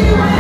Hey,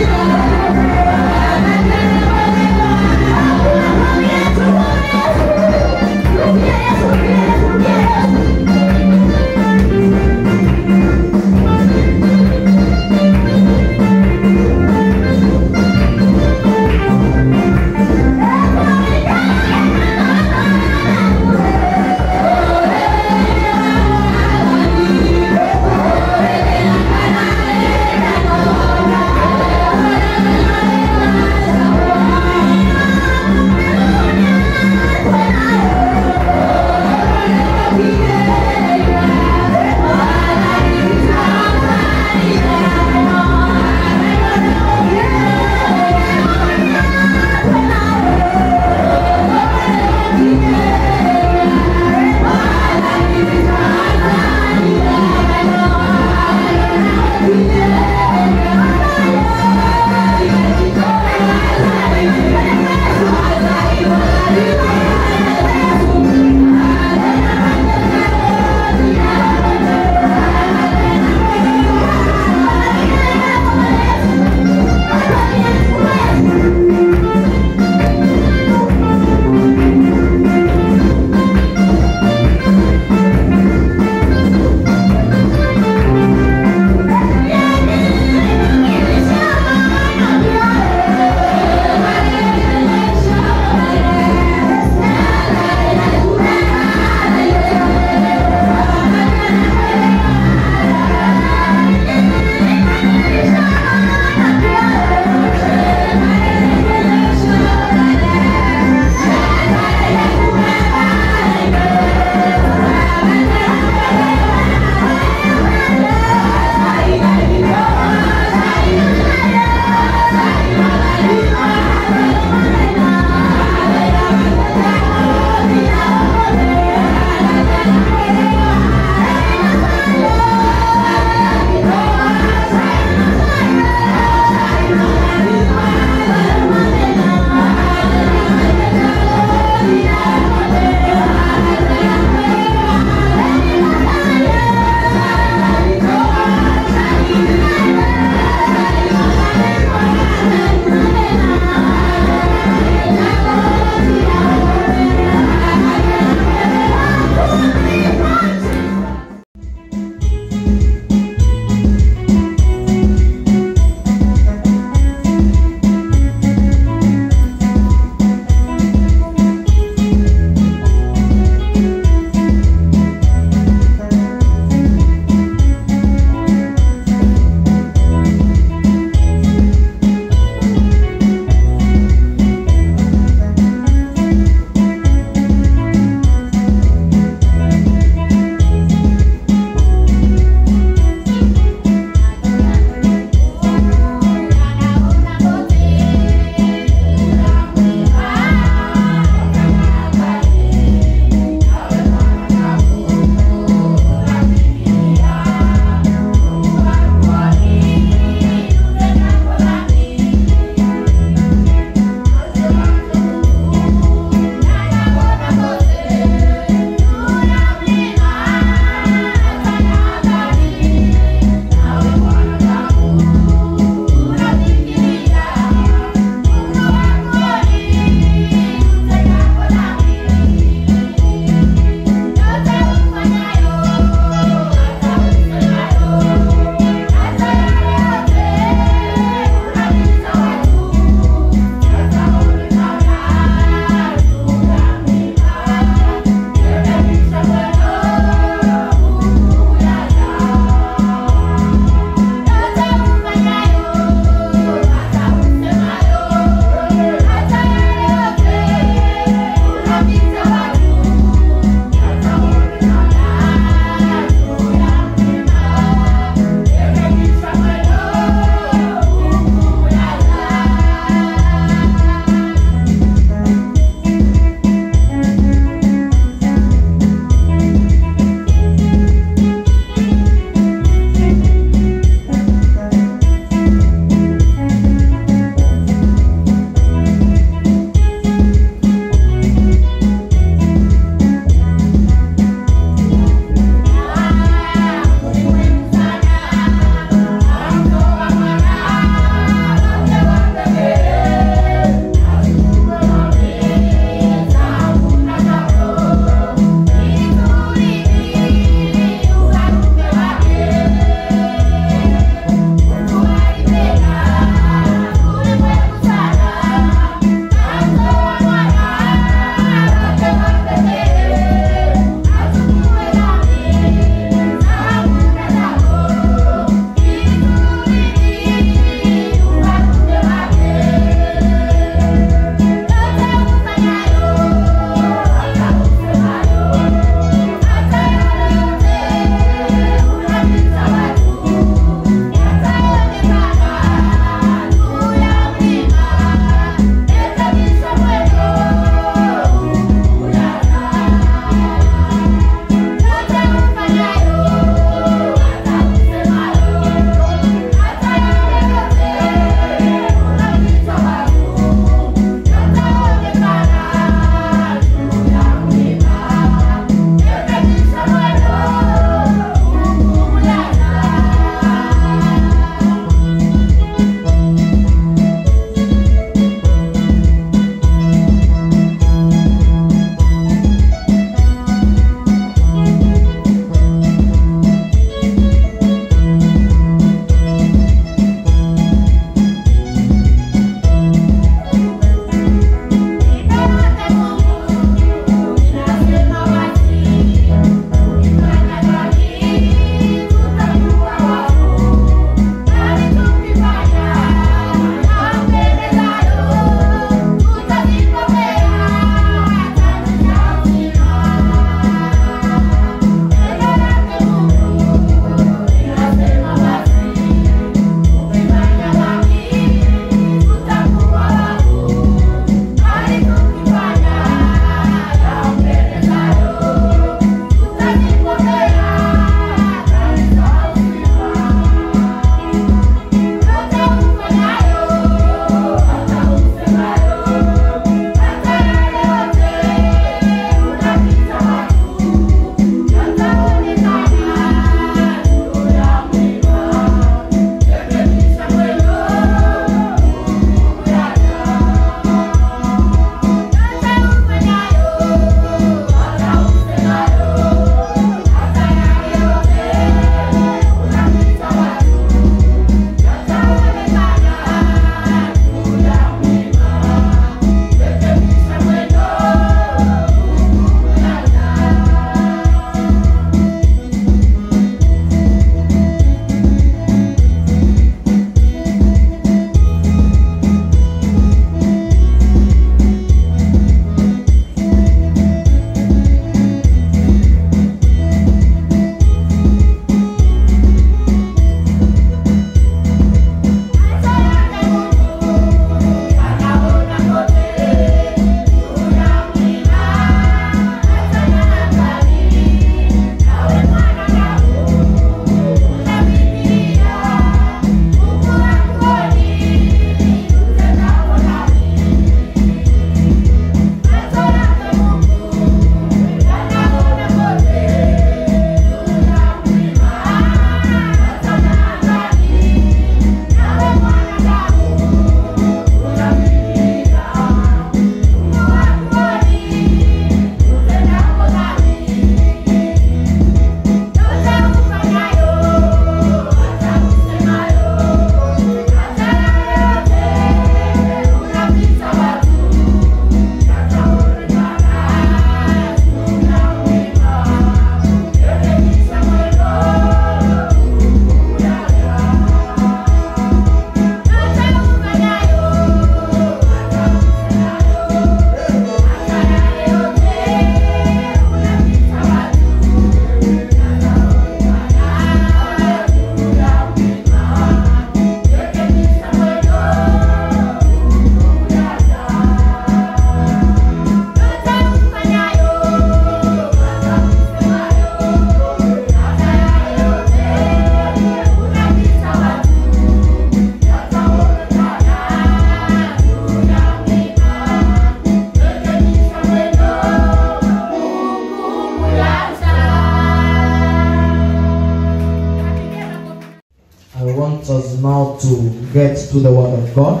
get to the word of God.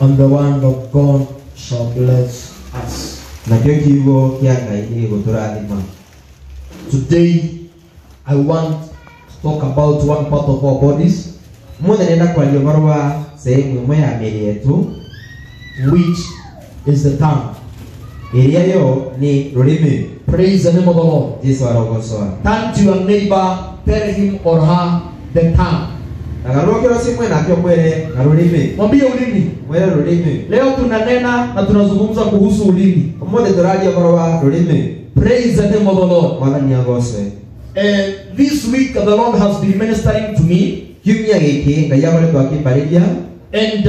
And the word of God shall bless us. Today, I want to talk about one part of our bodies, which is the tongue. Praise the name of the Lord. Turn to your neighbor, tell him or her the tongue. Mwambie ulimi. Leo tunanena na tunazungumza kuhusu ulimi. Praise the name of the Lord. This week the Lord has been ministering to me. And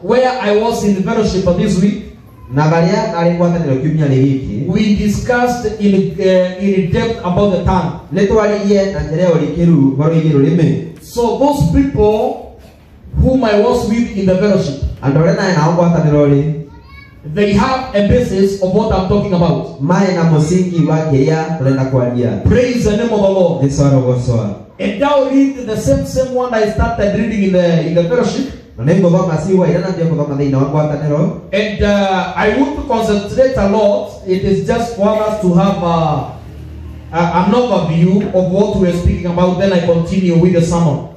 where I was in fellowship this week, we discussed in depth about the tongue. So those people whom I was with in the fellowship, they have a basis of what I'm talking about. Praise the name of the Lord. And now read the same one I started reading in the fellowship. And I want to concentrate a lot. It is just for us to have an overview of what we are speaking about. Then I continue with the sermon.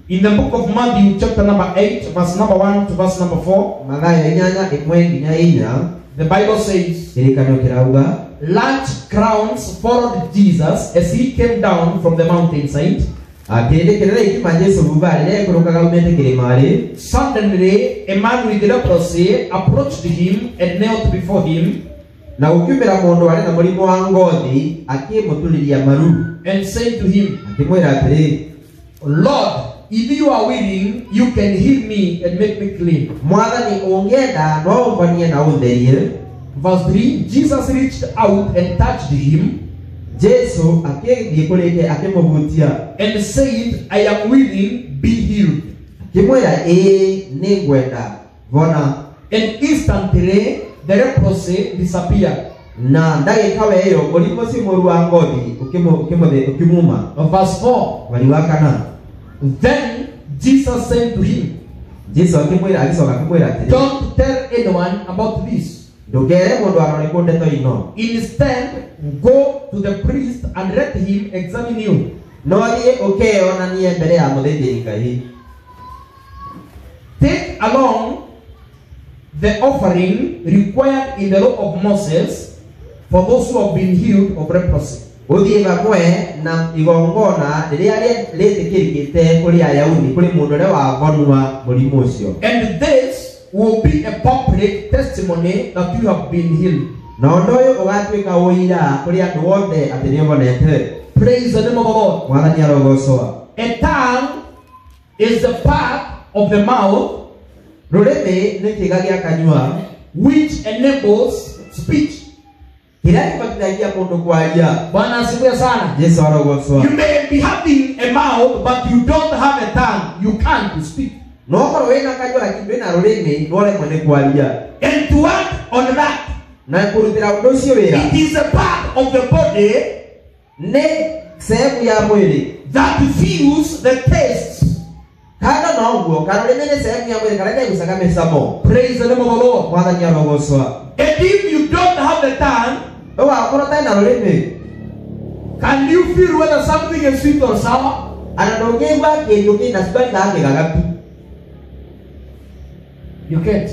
In the book of Matthew, chapter number 8, verse number 1 to verse number 4, the Bible says, large crowds followed Jesus as he came down from the mountainside. Suddenly, a man with leprosy approached him and knelt before him and said to him, Lord, if you are willing, you can heal me and make me clean. Verse 3, Jesus reached out and touched him and said, I am willing, be healed. And instantly the leprosy disappeared. Verse 4, then Jesus said to him, don't tell anyone about this. Instead, go to the priest and let him examine you. Take along the offering required in the law of Moses for those who have been healed of leprosy. And this will be a public testimony that you have been healed. Praise the name of the Lord. A tongue is the part of the mouth which enables speech. You may be having a mouth, but you don't have a tongue. You can't speak. And to add on that, it is a part of the body that feels the tastes. Praise the name of the Lord. And if you don't have the tongue, can you feel whether something is sweet or sour? You can't.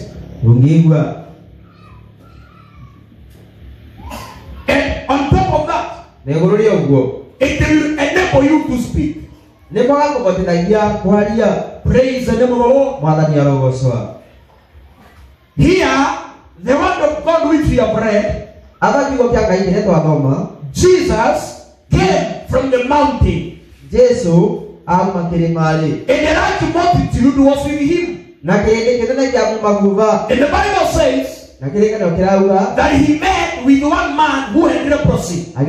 And on top of that, it will enable you to speak. Praise the name of the Lord. Here, the word of God which we have read, Jesus came from the mountain. And a large multitude was with him. And the Bible says that he met with one man who had leprosy. And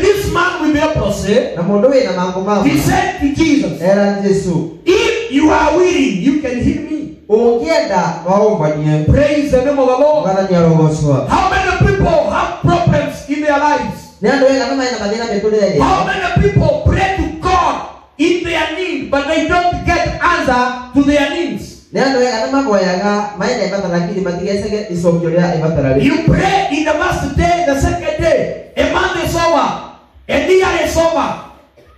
this man with leprosy, he said to Jesus, if you are willing, you can heal me. Ungienda waombanie. Praise the name of the Lord. Bwana ni arogoswa. How many people have problems in their lives? Ndio wega kama ina madina metulele. How many people pray to God in their need, but they don't get answer to their needs? Ndio wega kama boyaga maina ibata lakini matigese isogolea ibata. You pray in the first day, the second day, a month is over, a year is over,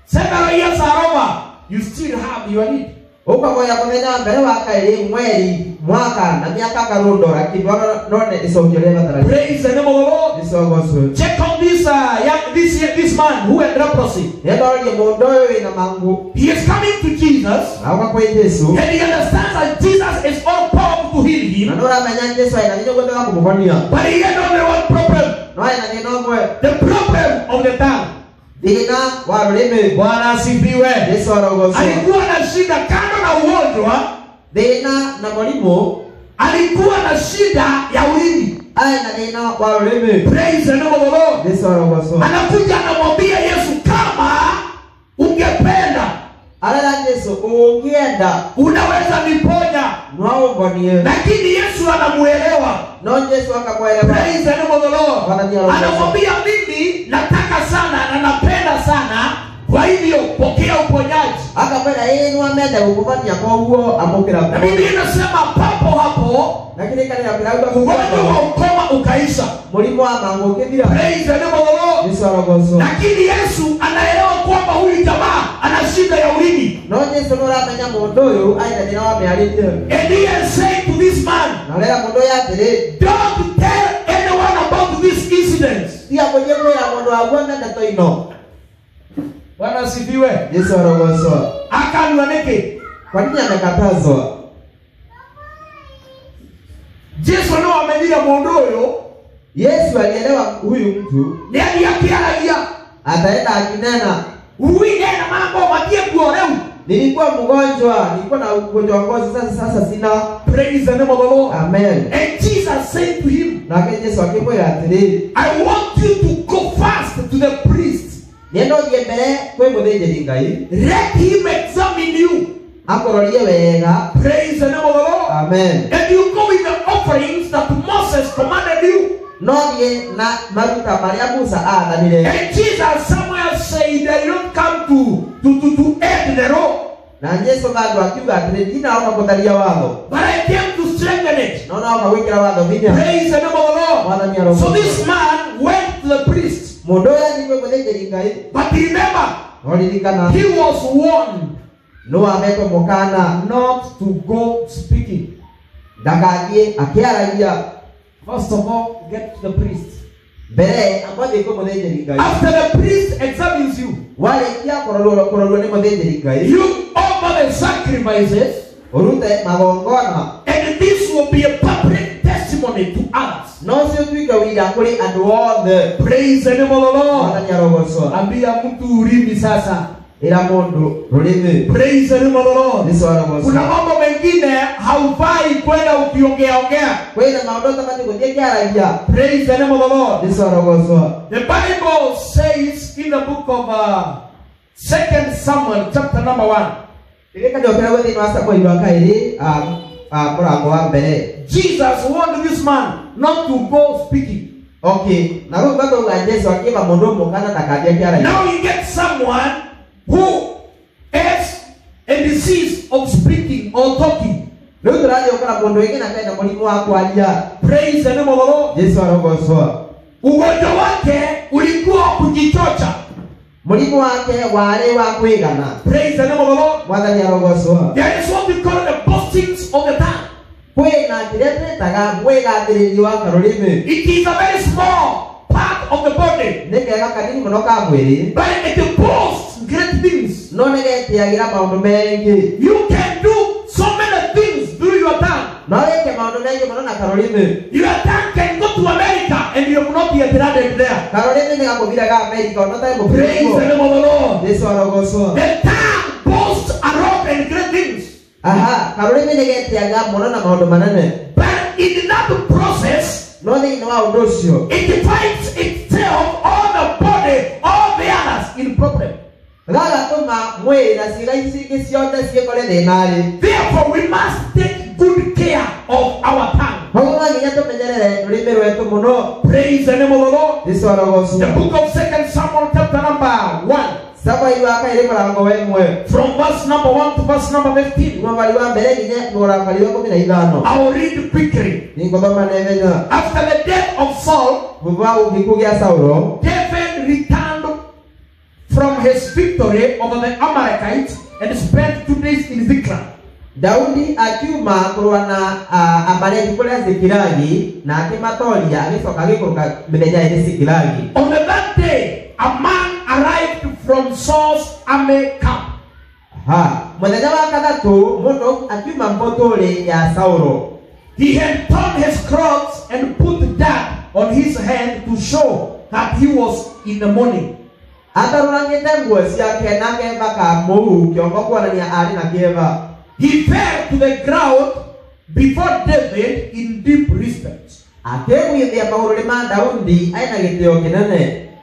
several years are over, you still have your need. Ukagoya kumenya mbere wakairi mweri mwaka na miaka karundo lakini none isogolea ibata. Praise the name of the Lord. Isogoswe. Check on this man who had leprosy. Ndio mondo ina mangu. He is coming to Jesus. Auka kwa Yesu. And he understands that Jesus is all powerful to heal him. Anora menya Yesu ina nyo kwenda kumponia. But he had only one problem. No ina neno mwe. The problem of the tongue. Dina wa ruleme. Bwana asifiwe. Yesu arogoswa. Alikuwa na shida kando na ugonjwa. Dina na mwalimu. Alikuwa na shida ya ulimi. Aina neno wa ruleme. Praise the name of the Lord. Yesu arogoswa. Anakuja anamwambia Yesu, kama ungependa, Ala Yesu ungienda unaweza niponya. Mwaombanie. Lakini Yesu anamuelewa. No Yesu akamuelewa. Praise the name of the Lord. Anamwambia, mimi nataka sana na napenda sana, kwa hivyo pokea uponyaji. Akapenda yeye ni amenda kukupatia kwa huo amokera. Na Biblia inasema papo hapo lakini kana ya bila ugonjwa wa ukoma ukaisha. Mulimo wa mango kibira. Praise the name of the Lord. Yesu arogoswa. Lakini Yesu anaelewa kwamba huyu jamaa ana shida ya ulimi. No Yesu no ramenya mundu uyu aina nina wa miarite. And he is saying to this man, na lera mundu yatire, don't tell anyone about this incident. Tia kwenye kwa mundu agwana ndato ino. Bwana asifiwe. Yesu arogoswa. Akanuaneke. Kwa nini amekatazwa? Yesu no amenyia mundu uyu. Yesu alielewa huyu mtu. Ndiye akiaragia. Ataenda akinena. Uinena mambo matie kuoreu. Nilikuwa mgonjwa, nilikuwa na ugonjwa wa ngozi, sasa sina. Praise the name of the Lord. Amen. And Jesus said to him, na Yesu akimwira atiri, I want you to go fast to the priest. Nendo mbere kwe muthĩnjĩri Ngai. Let him examine you. Akororie wega. Praise the name of the Lord. Amen. And you go with the offerings that Moses commanded you. Norie na maruta maria Musa athanire. And Jesus somewhere said that you don't come to end the road. Na Yesu bado akiuga atiri dina ona kutaria watho. But I came to strengthen it. No ona gwikira watho vinya. Praise the name of the Lord. So this man went to the priest. Mundu ya ni kwe muthĩnjĩri Ngai. But remember, he was warned no ameko mukana not to go speaking. Ndakagie akiaragia. First of all, get to the priest. Bere ambaye kwe muthĩnjĩri Ngai. After the priest examines you, wale kia korolo ni muthĩnjĩri Ngai. you offer the sacrifices. Urute magongona. And this will be a public testimony to others. No sio tuika wira kuri and all the. Praise the name of the Lord. Bwana nyarogoswa. Ambia mtu ulimi sasa. Ila mundu rulimi. Praise the name of the Lord. Yesu arogoswa. Kuna mambo mengine haufai kwenda ukiongea. Kwenda maondo kama kutia kiaragia. Praise the name of the Lord. Yesu arogoswa. The Bible says in the book of 2 Samuel chapter number 1. Ileka ndio kwa wewe ni wasa kwa ile wakaili mlango wa mbele. Jesus warned this man not to go speaking. Okay. Na roho bado ngajezo akiba mundu mukana takadia kiaragia. Now you get someone who has a disease of speaking or talking. Leo tunali ukana mundu wengine akaenda mulimo wa kwalia. Praise the name of the Lord. Yesu arogoswa. Ugonjwa wake ulikuwa kujichocha. Mulimo wake wale wa kwigana. Praise the name of the Lord. Mwathani arogoswa. There is what we call the boastings of the tongue. Kwena kirete taga mwegathiriri wa karulimi. It is a very small part of the body. Nekega kanini muno ka mwiri. But it boasts great things. No negetiagira maundu mengi. You can do so many things through your tongue. No weke maundu mengi muno na karulimi. Your tongue can go to America and you will not be extradited there. Karulimi ni gakugira ga America no ta mo. Praise the name of the Lord. Yesu arogoswa. The tongue boasts a lot and great things. Aha, karulimi negetiaga muno na maundu manene. But in that process, no ni wa undocio. it finds itself all the body, all the others in problem. Therefore, we must take good care of our tongue. Praise the name of the Lord. The book of 2 Samuel chapter number 1. From verse number 1 to verse number 15. I will read quickly. After the death of Saul, David returned from his victory over the Amalekites and spent 2 days in Ziklag. Daudi akiuma kurwana Amaleki kule Zikilagi na akimatoria alisoka agikuruka mithenya iri Zikilagi. On that day, a man arrived from Saul's army camp. Muthenya wa gathatu mundu akiuma mbotore ya Saulo. He had torn his clothes and put dirt on his head to show that he was in the mourning. Atarurangite nguo ciake na akevaka muu kiongo kuonania ari na kieva. He fell to the ground before David in deep respect.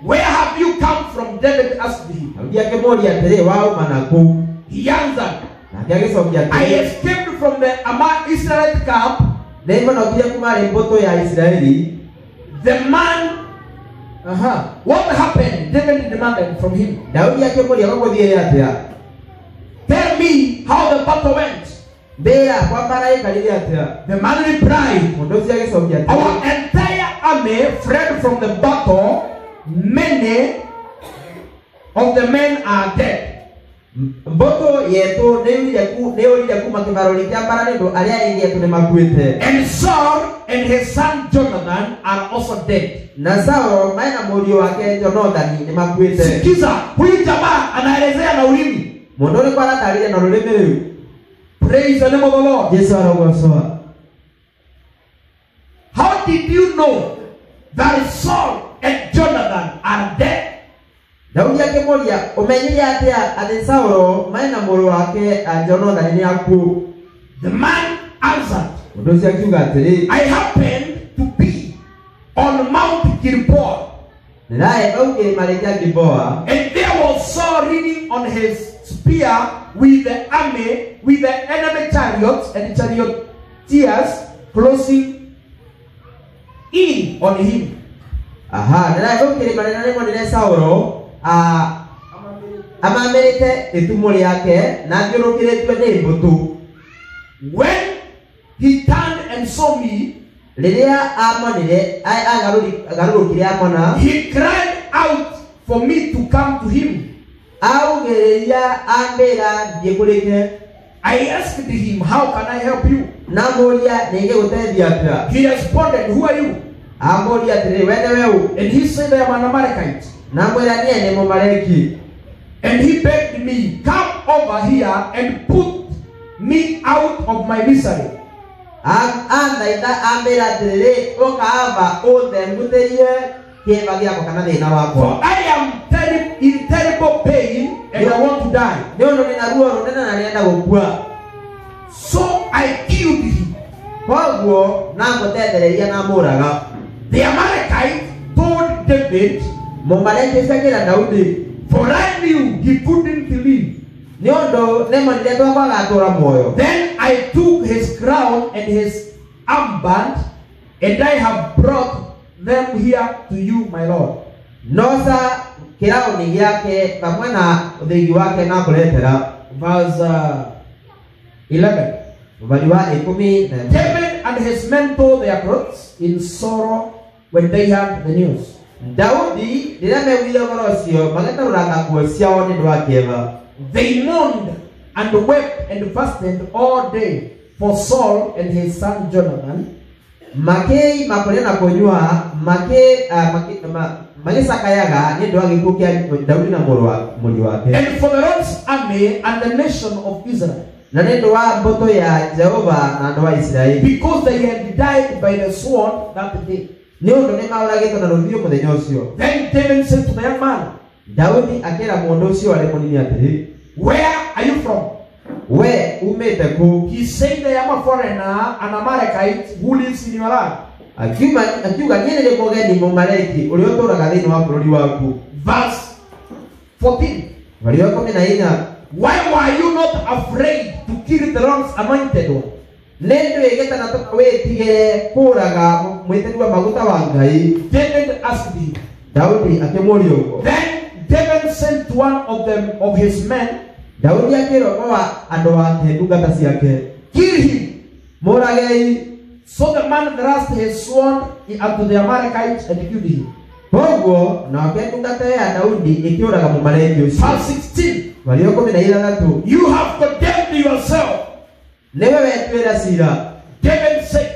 Where have you come from? David asked him. He answered, I escaped from the Israelite camp. The man, what happened? David demanded from him. Tell me how the battle went. The man replied, our entire army fled from the battle. Many of the men are dead. And Saul and his son Jonathan are also dead. Sikiza, huyu jamaa anaelezea na ulimi. Praise the name of the Lord. How did you know that Saul and Jonathan are dead? The man answered, I happened to be on Mount Gilboa, and there was Saul leaning on his spear with the army, with the enemy chariots and charioteers closing in on him. When he turned and saw me, he cried out for me to come to him. I asked him, how can I help you? He responded, who are you? And he said, I am an Amalekite. And he begged me, come over here and put me out of my misery. For I am in terrible pain and I want to die. So I killed him. The Amalekite told David, for I knew he couldn't live. Then I took his crown and his armband, and I have brought them here to you, my Lord. Verse 11. David and his men tore their clothes in sorrow when they heard the news. They mourned and wept and fasted all day for Saul and his son Jonathan. And for the Lord's army and the nation of Israel, because they had died by the sword that day. Then David said to the young man, where are you from? He said, I am a foreigner, an Amalekite who lives in your land. Verse 14. Walio 14. Why were you not afraid to kill the Lord's anointed one? Nendo yegeta na toka wetige kuraga mweteru wa maguta wa Ngai. David asked him. Daudi akimwuria ugo. Then David sent one of his men. Daudi akiro kwa andu ake ndungata ciake. Kill him. Muragei. So the man thrust his sword unto the Amalekites and killed him. Koguo na ndungata ya Daudi ikiuraga mumaleki ucio. Verse 16. Walio 16. You have condemned yourself. Newe wetwira cira. David said.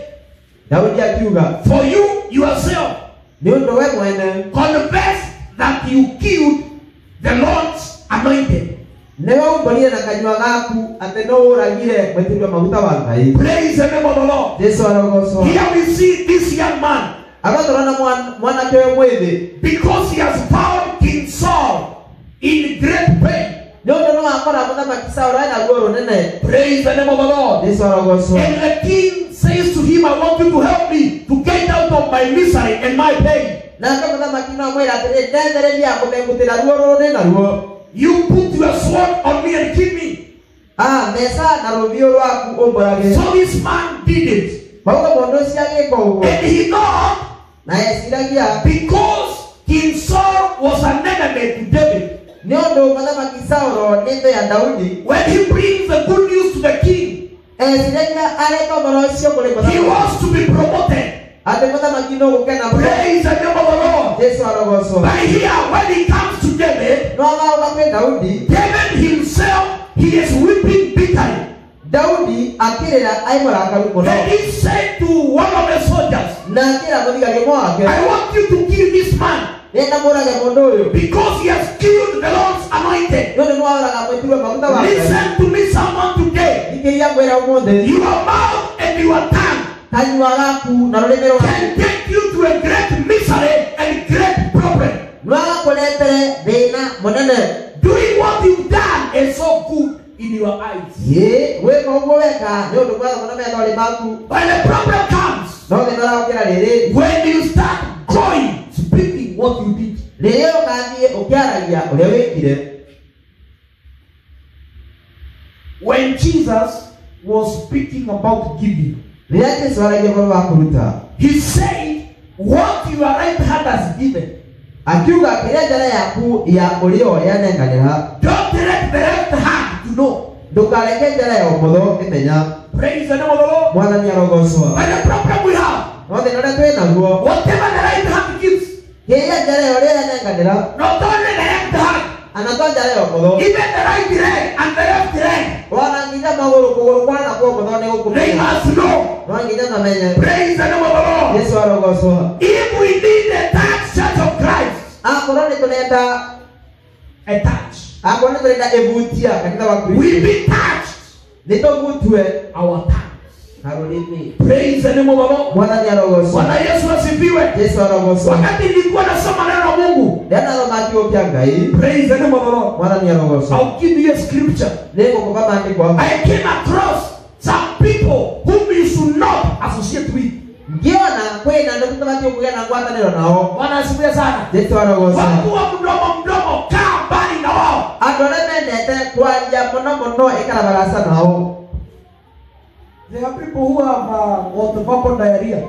Daudi akiuga. For you yourself. Ni undu we mwene. Confess that you killed the Lord's anointed. Newe umbonie na kanywa gaku ate no uragire mweteru wa maguta wa Ngai. Praise the name of the Lord. Yesu arogocwo. Here we see this young man. Agatorana mwana kyo mwithi. Because he has found King Saul in great pain. Praise the name of the Lord. And the king says to him, I want you to help me to get out of my misery and my pain. You put your sword on me and kill me. So this man did it. And he thought, because King Saul was an enemy to David, when he brings the good news to the king, he wants to be promoted. Praise the name of the Lord. But here, when he comes to David, David himself, he is weeping bitterly. Then he said to one of the soldiers, I want you to kill this man, because he has killed the Lord's anointed. Listen to me, someone today. Your mouth and your tongue can take you to a great misery and great problem. Doing what you've done is so good in your eyes. When the problem comes, when you start going, speaking what you did. When Jesus was speaking about giving, he said, what your right hand has given, don't let the left hand to know. Praise the name of the Lord. But the problem we have, whatever the right hand gives, not only the left hand, even the right leg and the left leg, they must know. Praise the name of the Lord. If we need a touch church of Christ, a touch, we be touched our tongues. Praise the name of the Lord. Bwana Yesu asifiwe. Wakati nilikuwa nasoma neno la Mungu, praise the name of the Lord, I'll give you a scripture. I came across some people whom you should not associate with. Bwana asifiwe sana. Wakuwa mdomo kaa mbali na wao. There are people who have water diarrhea.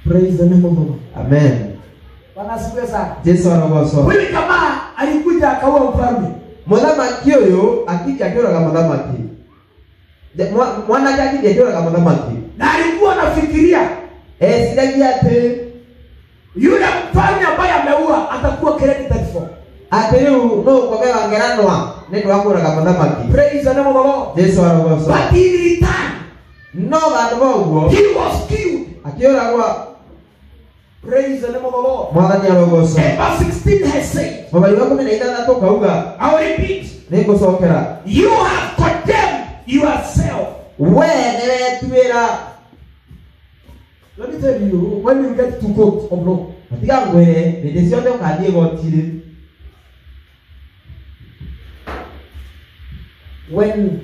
Praise the name of the Lord. Amen. Bwana asifiwe sana. Wewe kama alikuja akaua mfalme. Muthamaki uyu akija akiuraga muthamaki. Mwana akija akiuraga muthamaki. Na alikuwa anafikiria siragia ati yule mfalme ambaye ameua atakuwa credited for. Atiriu no kwabera ngeranwa ndio akuraga muthamaki. Praise the name of the Lord. But in return, no bandu boguo, he was killed. Akiuragwa. Praise the name of the Lord. Verse 16 has said, I will repeat, you have condemned yourself. Let me tell you, when you get to court of law, when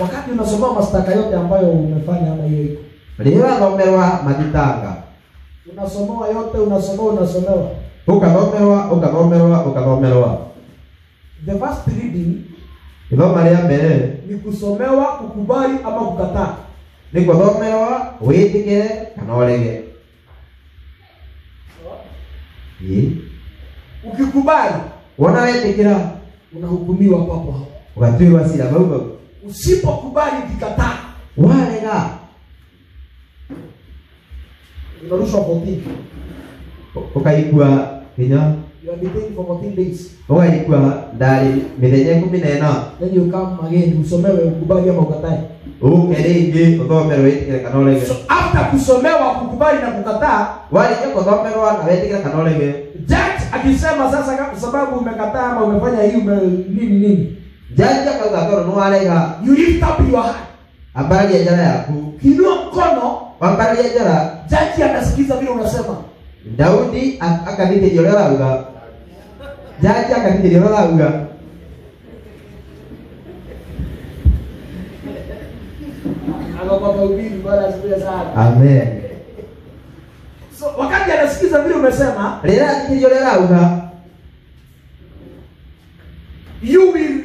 wakati unasoma mashtaka yote ambayo umefanya ama hiyo iko, Unasomewa yote, unasomewa. Ukathomerwa. The first reading Ithoma rĩa mbere ni kusomewa, kukubali ama kukataa. Ni kuthomerwa, wĩtĩkĩre kana ũrege. Ukikubali, wona wĩtĩkĩra, unahukumiwa papo hapo. Ũgatuĩrwo cira bau. Usipokubali, ukikataa, warega, unarushwa 14. Ũkaigua hinya. You are detained for 14 days. Ũkaigua ndari mĩthenya 14. Then you come again, usomewe, ukubali ama ukatae. Uke rĩngĩ ũthomerwo, wĩtĩkĩre kana ũrege. So after kusomewa, kukubali na kukataa, warĩkia gũthomerwo na wĩtĩkĩre kana ũrege, judge akisema sasa kwa sababu umekataa ama umefanya hii nini, judge akauga tondũ nĩ warega, you lift up your hand. ambararia njara yaku. Kinua mkono, ambararia njara. judge anasikiza vile unasema. Daudi akathikĩrĩria ũrĩa arauga. Judge akathikĩrĩria ũrĩa arauga. Amen. So wakati anasikiza vile umesema, rĩrĩa athikĩrĩria ũrĩa arauga, you will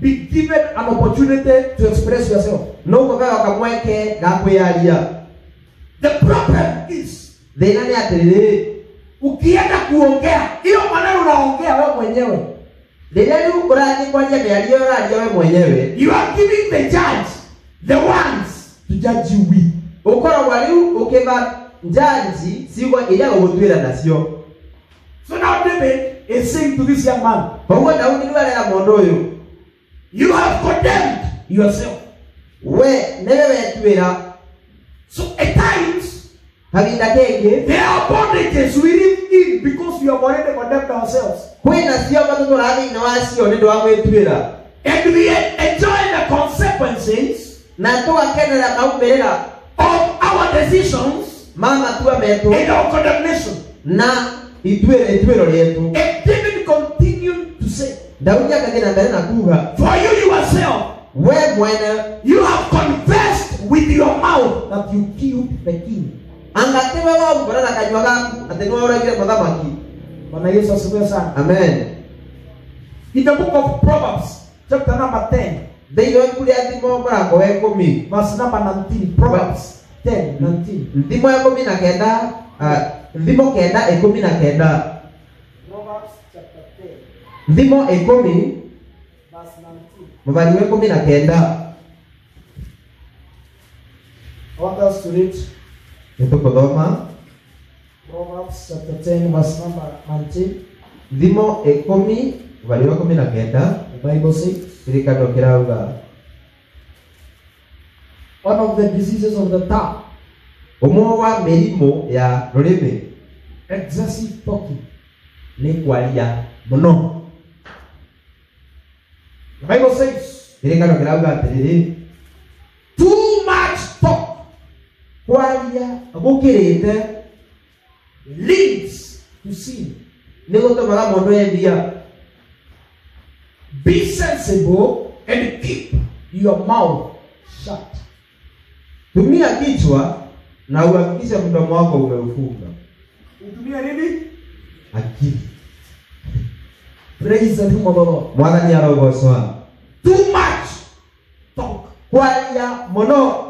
be given an opportunity to express yourself. No kũheo kamweke ga kwĩyaria. The problem is, thĩna nĩ atĩrĩrĩ, ukienda kuongea hiyo maneno unaongea wewe mwenyewe. Rĩrĩa rĩu ũrathiĩ kwaria mĩario ũraria wewe mwenyewe, you are giving the judge the ones to judge you with. Ũkoragwo rĩu ũkĩba judge ciugo iria ũgũtuĩra nacio. So now David is saying to this young man, koguo Daudi nĩ arera mũndũ ũyũ, you have condemned yourself. We nĩwe wetuĩra. So at times, kahinda kĩngĩ, there are bondages we live in because we have already condemned ourselves. Kwĩna ciama tũtũrathiĩ-inĩ wacio nĩ ũndũ wa gwĩtuĩra. And we enjoy the consequences na tũgakenera maumĩrĩra of our decisions ma matua metũ and our condemnation. na ituĩro rĩetũ. And David continued to say, Daudi akathiĩ na mbere na kuga, for you yourself, we mwene, you have confessed with your mouth that you killed the king. anga tiwe waugana na kanua gaku atĩ nĩwe ũragire mũthamaki. Bwana Yesu asifiwe sana. Amen. In the book of Proverbs, chapter number 10, thĩinĩ wa ibuku rĩa Thimo mũrango wa 10, verse number 19, Proverbs 10:19. Thimo ya 19, Thimo 9:19. Proverbs chapter 10, Thimo 10, verse 19. mũbari wa 19. I want us to read nĩtũkũthoma Proverbs chapter 10, verse number 19. Thimo 10, mũbari wa 19. The Bible says, kĩrĩkanĩro kĩrauga, one of the diseases of the tongue, ũmwe wa mĩrimũ ya rũrĩmĩ, excessive talking. nĩ kwaria mũno. The Bible says, kĩrĩkanĩro kĩrauga atĩrĩrĩ, too much talk kwaria gũkĩrĩte leads to sin. nĩ gũtũmaga mũndũ ethia. Be sensible and keep your mouth shut. Tumia kichwa na uhakikishe mdomo wako umeufunga. Utumia nini? Akili. Praise the name of the Lord. Mwathani arogocwa. Too much talk. Kwaria mũno.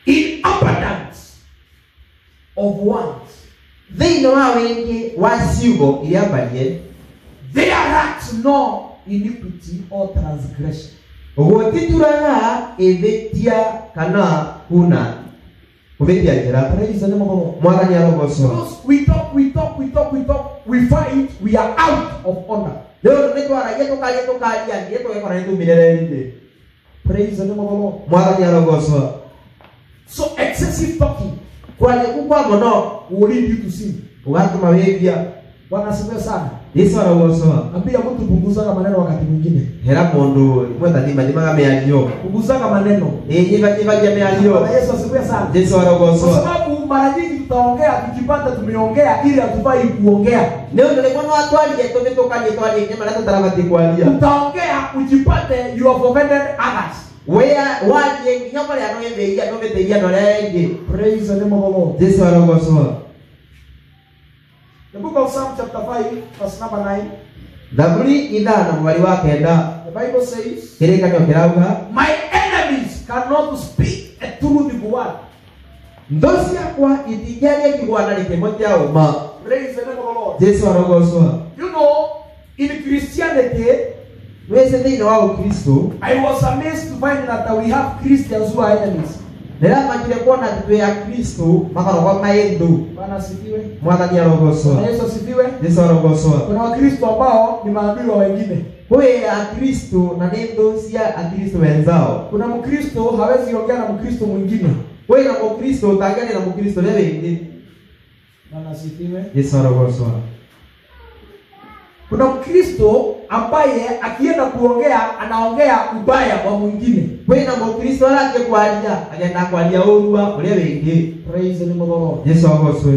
In abundance of words, thĩinĩ wa wĩingĩ wa ciugo iria mbarie, there lacks no iniquity or transgression. gũtituraga ĩthĩtia kana kuna kũbĩtia njĩra. Praise the name of the Lord. Mwathani arogocwa. Because we talk, we find we are out of order. Rĩu nĩ twaragia tũkaria nginya tũgekora nĩ tuumĩrĩre-inĩ. Praise the name of the Lord. Mwathani arogocwa. So excessive talking Kwaria kwa mũno will lead you to sin. ũgatũma wĩthia. Bwana asifiwe sana. Yesu arogocwa. Ambia mtu punguzaga maneno wakati mwingine. Hera mũndũ mwethathimaga mĩario. Punguzaga maneno. Nyivagia mĩario. Bwana Yesu asifiwe sana. Yesu Kwa arogocwa. sababu mara nyingi tutaongea tukipata tumeongea ili hatufai kuongea. Nĩ ũndũ rĩmwe no atwarie tũgĩtũkanie twarie marĩa tũtarabatiĩ kwaria. Utaongea ujipate you have offended others. wea waje nginya ya no yebeia no beteia no rege. Praise the name of the Lord. Jesu arogoswa. The book of Psalm chapter 5 verse number 9. Zaburi ithano mwari wa kenda. The Bible says, Kĩrĩkanĩro kĩrauga, my enemies cannot speak a truth word. Thũ ciakwa itingĩaria kĩgwana gĩkĩmo kĩa ũma. Praise the name of the Lord. Jesu arogocwo. You know, in Christianity, Wese thĩinĩ wa Ũkristo, I was amazed to find that we have Christians who are enemies. nĩramakire kuona atĩ twĩ Akristo makoragwo marĩ thũ. Bwana asifiwe. Mwathani arogocwo. Yesu asifiwe. Jesu arogocwo. Kuna Wakristo ambao ni maadui wa wengine. Kwĩ Akristo na nĩ thũ cia Akristo wenzao. Kuna Mkristo hawezi ongea na Mkristo mwingine. Kwĩ na Mkristo ũtangĩaria na Mkristo ũrĩa wĩngĩ. Bwana asifiwe. Jesu arogocwo. Kuna Mkristo ambaye akienda kuongea anaongea ubaya wa mwingine. Kwĩ na Mkristo arathiĩ kwaria agenda kwaria ũru wa ũrĩa wĩngĩ. Praise the name of the Lord. Jesu arogocwo.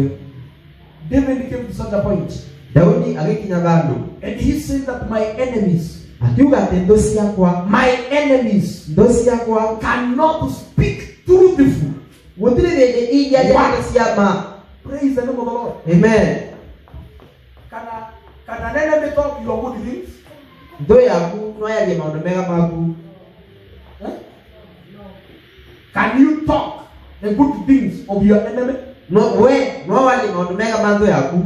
David came to such a point. Daudi agĩkinya handũ. And he said that my enemies, akiuga atĩ thũ ciakwa, my enemies thũ ciakwa cannot speak truthful. gũtirĩ hĩndĩ ingĩaria cia ma. Praise the name of the Lord. Amen. Can an enemy talk your good things? Thũ yaku no yarie maũndũ mega maku. Can you talk the good things of your enemy? No warie maũndũ mega ma thũ yaku.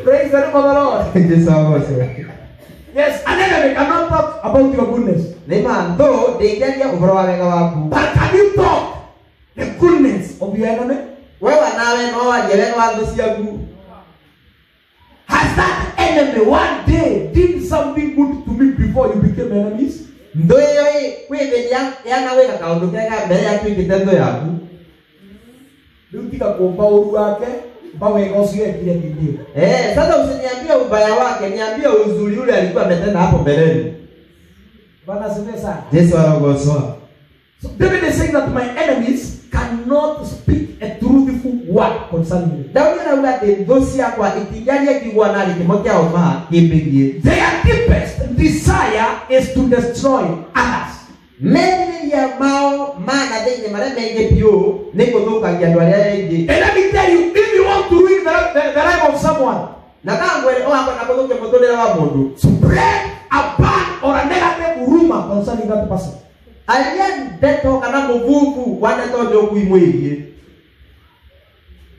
Praise the name of the Lord. Jesu arogocwo. Yes, an enemy cannot talk about your goodness. Nĩma thũ ndĩngĩaria ũhoro wa wega waku. But can you talk the goodness of your enemy? Wewe nawe no warie wega wa thũ ciaku. Has that enemy one day did something good to me before you became enemies? Thũ ĩyo kwĩ hĩndĩ yana gwĩka kaũndũ kega mbere ya tuĩkĩte thũ yaku. Rĩu tiga kũmba ũru wake, mba wega ũcio ekire ningĩ. Sasa usiniambie ubaya wake, niambie uzuri ule alikuwa ametenda hapo mbeleni. Bwana asifiwe sana. Jesu arogocwo. So David is saying that my enemies cannot speak a truthful word concerning me. Daudi anauga atĩ thũ ciakwa itingĩaria kĩgwana gĩkĩmo kĩa ũma kĩmbĩgie. Their deepest desire is to destroy others. Merirĩria mao mana thĩinĩ marĩa maingĩ biũ nĩ gũthũkagia andũ arĩa aingĩ. And let me tell you, if you want to ruin the life of someone, na kama ngwere ũhakwenda gũthũkia mũtũrĩre wa mũndũ, spread a bad or a negative rumor concerning that person. aria ndeto kana mũvuvu wa ndeto njũku imwĩgie.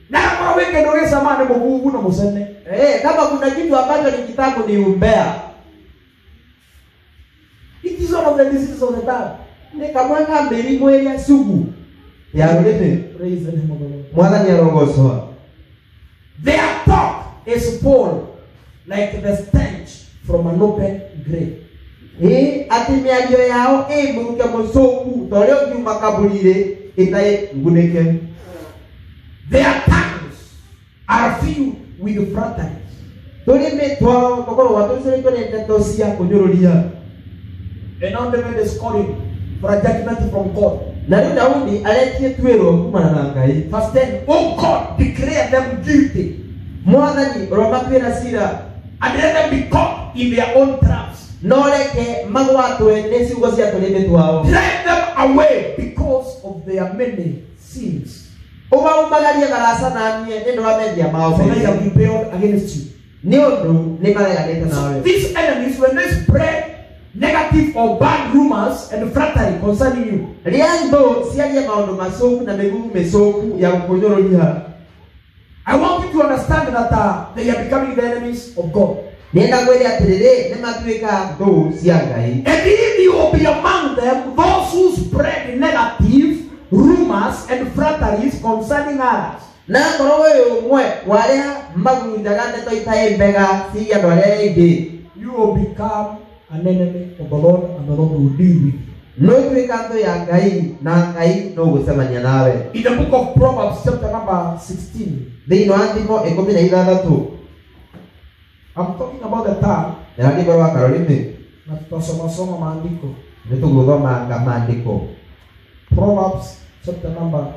Na kama wewe ndio ungesema ni mvuvu na musene. Kama kuna kitu ambacho ni kitabu ni umbea. It is one of the diseases of the time. Ni kamwe ka mĩrimũ ĩrĩa sugu ya rũrĩmĩ. Praise the name of the Lord. Mwathani arogocwo. Their talk is full like the stench from an open grave. Atĩ mĩario yao mũruke mũcũku ta ũrĩa ũngiuma kaburi-inĩ ĩtarĩ ngunĩke. Their tongues are filled with flatteries. Tũrĩmĩ twao tũkoragwo tũcũrĩtwo nĩ ndeto cia kũnyũrũria. And now David is calling for a judgment from God. Na rĩu Daudi aretie tuĩrwo kumana na Ngai. Verse 10, oh God, declare them guilty. Mwathani ũromatuĩra cira. And let them be caught in their own traps. No reke magwatwe nĩ ciugo cia tũrĩmĩ twao. Drive them away because of their many sins. Ũmaumagarie garacananie nĩ ũndũ wa mehia mao. For they have rebelled against you. Nĩ ũndũ nĩ mareganĩte nawe. These enemies, when they spread negative or bad rumors and flattery concerning you, rĩrĩa thũ ciaria maũndũ macũku na mĩgumu mĩcũku ya gũkũnyũrũria, I want you to understand that they are becoming the enemies of God. nĩenda kwĩrĩ atĩrĩrĩ nĩ matuĩka thũ cia Ngai. And if you will be among them, those who spread negative rumors and flatteries concerning others, na ngoro wĩ ũmwe wa arĩa magurunjaga ndeto itarĩ mbega ciĩgiĩ andũ arĩa aingĩ, you will become an enemy of the Lord, and the Lord will deal with you. no ĩtuĩka thũ ya Ngai na Ngai no gũcemania nawe. In the book of Proverbs chapter number 16, thĩinĩ wa thimo 16 I'm talking about the time nĩrandĩko rwa karũrĩmĩ na tutasoma maandiko. nĩ tũgũthomanga maandĩko. Proverbs chapter number 16.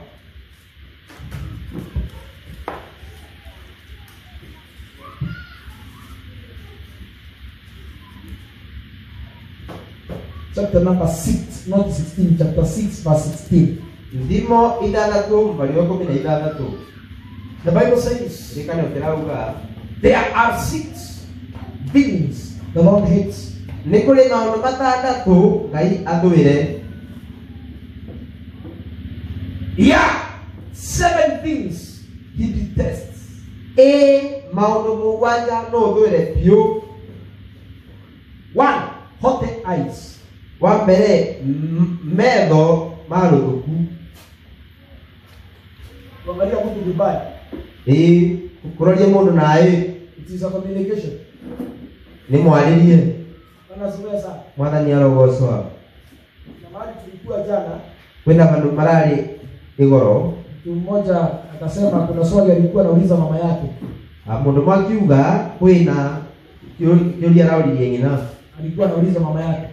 chapter number 6, not 16, chapter 6 verse 16. ndimo itandatu mubali wa 16. The Bible says Rikana ukirauga there are 6 things the Lord hates. ni kuri maundu matandatu Ngai athwire. Yeah, 7 things he detests. Maundu mugwanja no thwire piu. 1, haughty eyes. Wa mbere metho maruthuku. Kuangalia mtu vibaya. Kuroria mundu nae. It is a communication. Ni mwaririe. Anasema sana. Mwathani arogocwa. Na mahali tulikuwa jana, Kwenda bandu marari igoro. mtu mmoja akasema kuna swali alikuwa anauliza mama yake. Mundu mwakiuga kwina kiuria rauririe ngina. Alikuwa anauliza mama yake.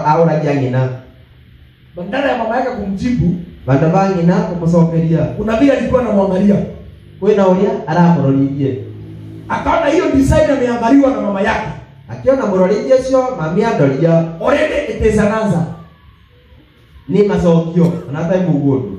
Auragia ngina. Badala ya mama yake kumjibu, Bandu ba ngina kumucokeria. kuna vile alikuwa anamwangalia. Kwina uria aramuroririe. Akaona hiyo design ameangaliwa na mama yake. Akiona muroririe ucio mami andoria. Already it is an answer. Ni macokio anata imugundu.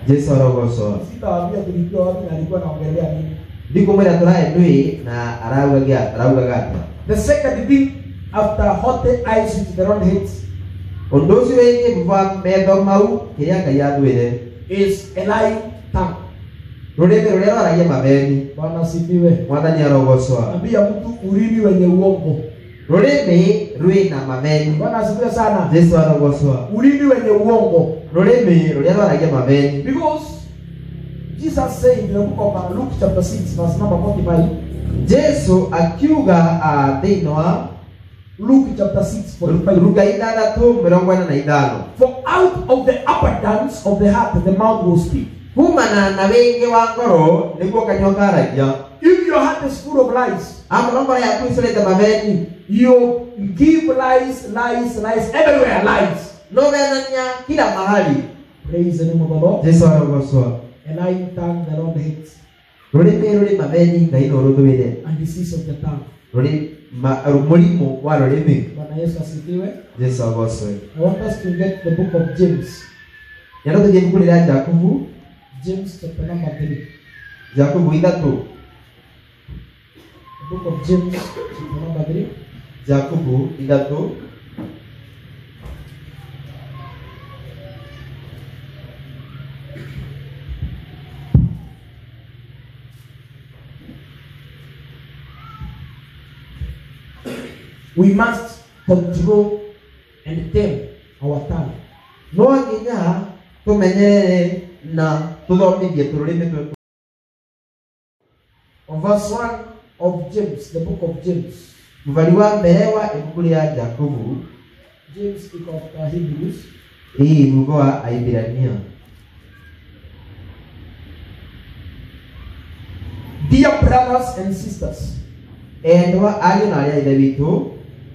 Jesu arogocwa. Sitawaambia tulikuwa wapi na alikuwa anaongelea nini. Ndikumwira turae ndui na araugaga ati. The second thing after haughty eyes which the Lord hates Undu ucio wingi mva metho mau kiria Ngai athwire is a lying tongue. rurimi ruria rwaragia maveni. Bwana asifiwe. Mwathani arogocwa. Ambia mtu ulimi wenye uongo. Rurimi rwina maveni. Bwana asifiwe sana. Jesu arogocwa. Ulimi wenye uongo. Rurimi ruria rwaragia maveni. Because Jesus said in the book of Luke chapter 6 verse number 45. Jesu akiuga thiini wa Luke chapter 6 45. Luka 6:45. For out of the abundance of the heart the mouth will speak. Kumana na wingi wa ngoro niguo kanua karagia. If your heart is full of lies, Ngoro yaku icurite maveni, you give lies everywhere, lies. no venania kila mahali. Praise the name of the Lord. Jesu arogocwa. A lying tongue the Lord hates, Rurimi ruri maveni Ngai no ruthwire. and disease of the tongue. Murimu wa rurimi. Bwana Yesu asifiwe. Jesu agocwe. I want us to get the book of James. Nyaro tujie ibuku rĩa Jakubu. James chapter number 3. Jakubu 3. The book of James chapter number 3. Jakubu 3. We must control and tame our tongue. No nginya tumenyerere na tuthomithie tururimi twetu. On verse 1 of James, the book of James. Muvali wa mbere wa ibuku rĩa Jakubu. James speak of Hebrews. Hii mugo wa Aibirania. Dear brothers and sisters, Endwa ariũ na arĩa ithe witũ,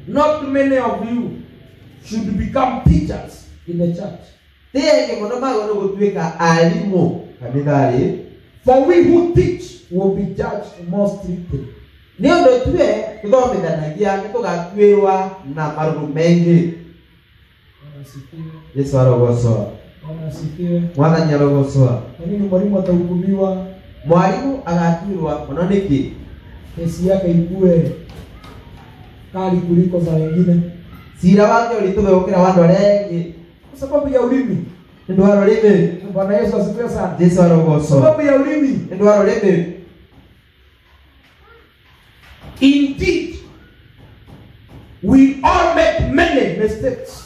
not many of you should become teachers in the church. ti aingĩ mũno magĩrĩirwo gũtuĩka arimũ kanitha-rĩ, For we who teach will be judged more strictly. nĩ ũndũ tue tũthomithanagia nĩ tũgatuĩrwa na marũrũ maingĩ. Jesu arogocwa. Mwathani arogocwa. Kwa nini mwalimu atahukumiwa? Mwalimu agatuĩrwa mũno nĩkĩ? Kesi yake ikue kali kuliko za wengine. Cira wake ũritũhe gũkĩra wa andũ arĩa angĩ. Kwa sababu ya ulimi. Nĩ ũndũ wa rũrĩmĩ. Bwana Yesu asifiwe sana. Jesu arogocwa. Sababu ya ulimi. Nĩ ũndũ wa rũrĩmĩ. Indeed, we all make many mistakes.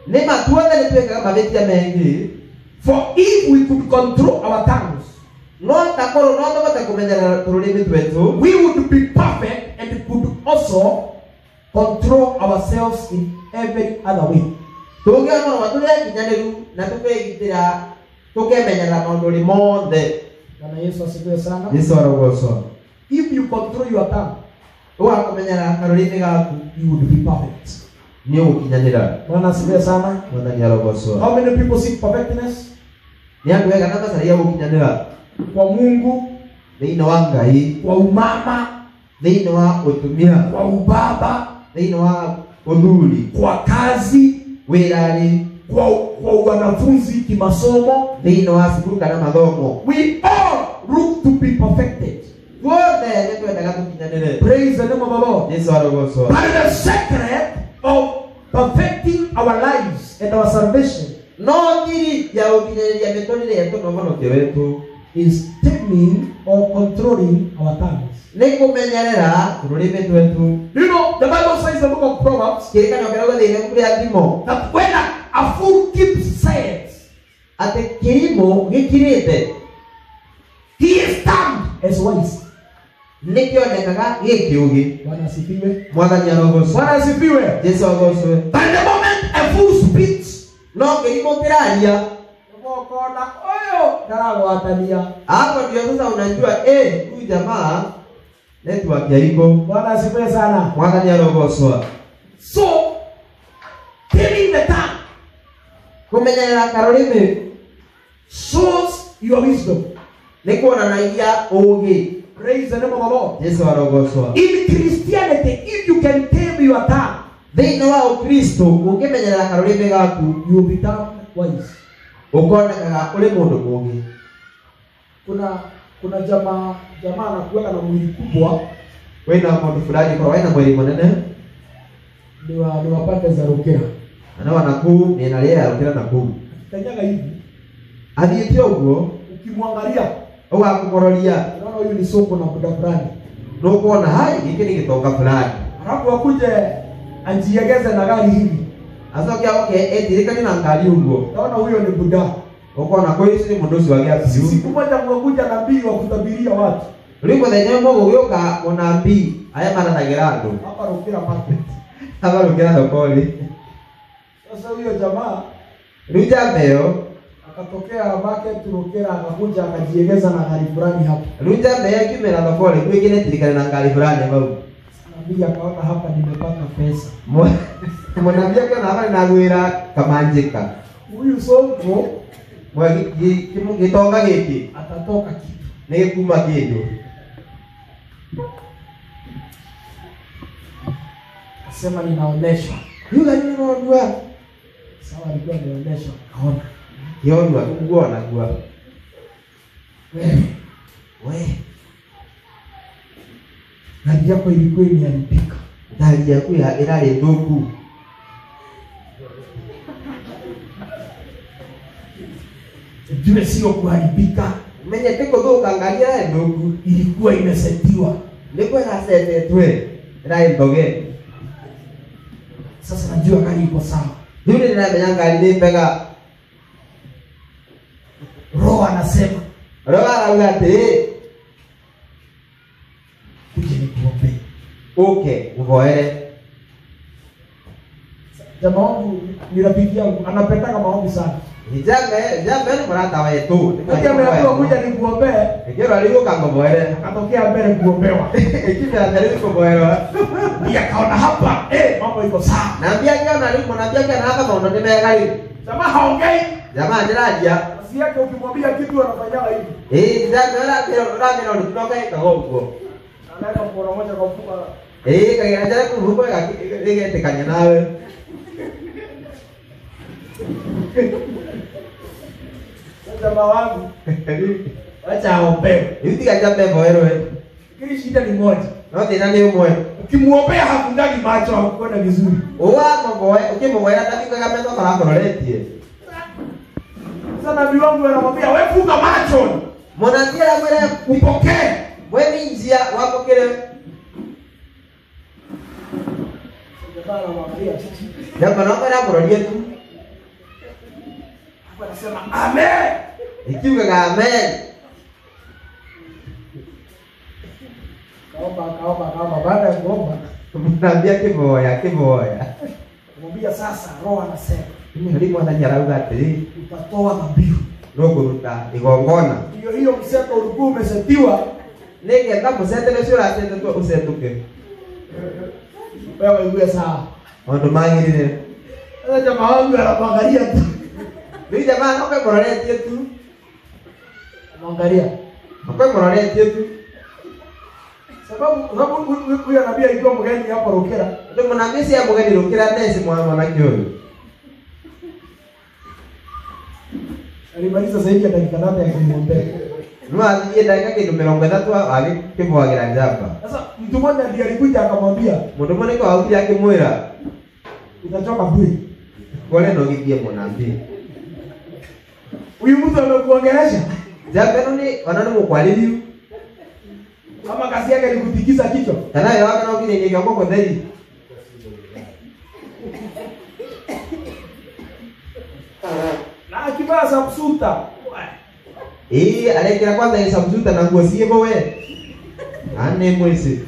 Nĩ matuothe nĩ twĩkaga mahĩtia maingĩ. For if we could control our tongues, no takorwo no tũhote kũmenyerera tũrũrĩmĩ twetũ, we would be perfect and could also control ourselves in every other way. tũngĩkorwo tũrĩ akinyanĩru na tũkegitĩra tũkemenyerera maũndũ mothe. Bwana Yesu asifiwe sana. Jesu arogocwa. If you control your tongue, ũgakũmenyerera karũrĩmĩ gaku, you would be perfect. nĩ ũgũkinyanĩra. Bwana asifiwe sana. Mwathani arogocwa. How many people seek perfectness? Nĩ andũ ega na macaria gũkinyanĩra Kwa Mungu, thĩinĩ wa Ngai, kwa umama, thĩinĩ wa ũtumia, kwa ubaba, thĩinĩ wa ũthuri, kwa kazi, wĩra-inĩ, kwa wanafunzi kimasomo. thĩinĩ wa cukuru kana mathomo. We all look to be perfected. Tuothe nĩ twendaga tũkinyanĩre. Praise the name of the Lord. Jesũ arogocwo. But the secret of perfecting our lives and our salvation No thiri ya gũkinyanĩria mĩtũrĩre yetũ na ũhonokia wetũ is taming or controlling our tongues. nĩ kũmenyerera rũrĩmĩ twetũ. You know, the Bible says in the book of Proverbs Kĩrĩkanĩro kĩrĩa gĩthĩire kũrĩa thimo that when a fool keeps silent, atĩ kĩrimũ gĩkirĩte he is termed as wise. nĩ kĩonekaga gĩ kĩũgĩ. Bwana asifiwe. Mwathani arogocwo. Bwana asifiwe. Jesũ agocwo. But the moment a fool speaks, No kĩrimũ kĩraria, ukona oyo ndaragwatania. hapo ndio sasa unajua huyu jamaa network ya iko. Bwana asifiwe sana. Mwathani arogocwo. So, telling the tongue Kũmenyerera karũrĩmĩ shows your wisdom. nĩ kuonanagia ũũgĩ. Praise the name of the Lord. Jesũ arogocwo. In Christianity, if you can tame your tongue, Thĩinĩ wa Ũkristo ũngĩmenyerera karũrĩmĩ gaku you will become wise. ũkonekaga ũrĩ mũndũ mũũgĩ. Kuna jamaa anakuwa na mwili kubwa, Wĩna mũndũ fulani korwo wĩna mwĩrĩ mũnene ni wa pande za Rukira. na nakuu mĩena rĩrĩa ya Rukira nakuu. Kanyaga hivi, Athiĩte ũguo ukimwangalia ũgakũmũroria unaona huyu ni soko na buda fulani. nũkuona hai gĩkĩ nĩ gĩtonga fulani. Alafu akuje anjiegeze na gari hivi. Acoke oke etirikani na ngari ũguo. Naona huyo ni buda. Ũkona kwĩ ici nĩ mũndũ ũcio agĩa biũ. Siku moja mwakuja nabii wa kutabiria watu. Rĩu mũthenya ũmwe gũgĩũka mũnabii aya maranagĩra andũ Hapa Rukira market. hapa Rukira thoko-inĩ. Sasa huyo jamaa Rĩu njamba ĩyo akatokea market Rukira akakuja akajiegeza na gari fulani hapo. rĩu njamba ĩyo akiumĩra thoko-inĩ kwĩngĩ netirikane na ngari fulani hau. Nabii akaona hapa nimepata pesa. Mũnabii akiona hapa ninagwĩra kamanjĩka. Huyu songo Gĩtonga gĩkĩ atatoka kitu. nĩ gĩkuma kĩndũ. Akasema ninaonesha. Yuga nĩronua. Sawa, alikuwa anaonesha. Kaona. Yonua kuona gua. We. Gari yako ilikuwa imeharibika. Gari yaku ĩrarĩ thũku. Jue sio kuharibika, Menyete gũthũka ngari ĩrarĩ thũku. ilikuwa imesetiwa. Nĩkuo ĩracetetwe ĩrarĩ thoge. Sasa najua gari iko sawa. Rĩu nĩndĩramenya ngari nĩ mbega. Roho anasema Roho arauga atĩ kuja nikuombe. ũke ũhoere. Jamaa wangu ni rafiki yangu, anapendanga maombi sana. Njamba nĩ mũrata wetũ. Lakini ameambiwa kuja nikuombe, Ĩkĩrwo arĩgũka ngũmwere. akatokea mbele kuombewa. Ĩkĩmĩra mbere kũmwerwa. Ndiye akaona hapa, mambo iko sawa. Nabii akiona rĩu mũnabii akiona hapa maũndũ nĩ mega rĩu. Jamaa haongei. Jamaa ndĩraria. Basi yake ukimwambia kitu anafanya hivi. Njamba ũramĩra ũndũ tũnoka ĩkaga ũguo. Anaenda mkono moja kwa mfuko. Kagera njara kũrũmbo ĩgetĩkania nawe. Jamaa wangu, acha aombewe. Rĩu tiga njamba ĩhoerwe. Lakini shida ni moja. No thĩna nĩ ũmwe. Ukimwombea hakundagi macho hakuona vizuri. Ũkĩmũhoera ndabikaga metho marakũroretie. Sasa nabii wangu anamwambia wewe funga macho. Mũnabii aramwĩra Upokee. we minjia wapokere. Jamaa anamwambia Njamba no mwĩra mũrorie tu. hapo anasema amen. Ikiugaga amen. Kaomba. Baada ya kuomba, Mũnabii akĩmũhoya. anamwambia sasa Roho anasema Rĩu Mwathani arauga atĩrĩ utatoa dhabihu. no kũruta igongona. Hiyo mseto ulikuwa umesetiwa. Nĩgetha mũcete ũcio ũracetetwo ũcetũke. Wewe iwe sawa. Maũndũ magĩrĩre. Sasa jamaa wangu anamwangalia tu. Rĩu jamaa no mũroretie tu. Anamwangalia. Mũroretie tu. Sababu huyu anabii alikuwa mgeni hapa Rokera. Ndio mnabii si mgeni Rokera tesi mwana kioni. Alimaliza zaidi ya dakika 8 akimwombea. Ndio dakika kitu 30 akimwagira njapa. Sasa mtu mmoja ndiye alikuja akamwambia, mtu mmoja kwa auti yake mwera. Utachoka bure. Wale ndio kidia mnabii. Huyu mtu anakuongelesha. Japeno ni wanaona mkwaliliu. Kama kazi yake ni kutikisa kichwa. Kana yeye wakana ukine nyingi kwa ndani. Na kibaya sabsuta. Alekera kwanza ni sabsuta na nguo siye bowe. Ane mwezi.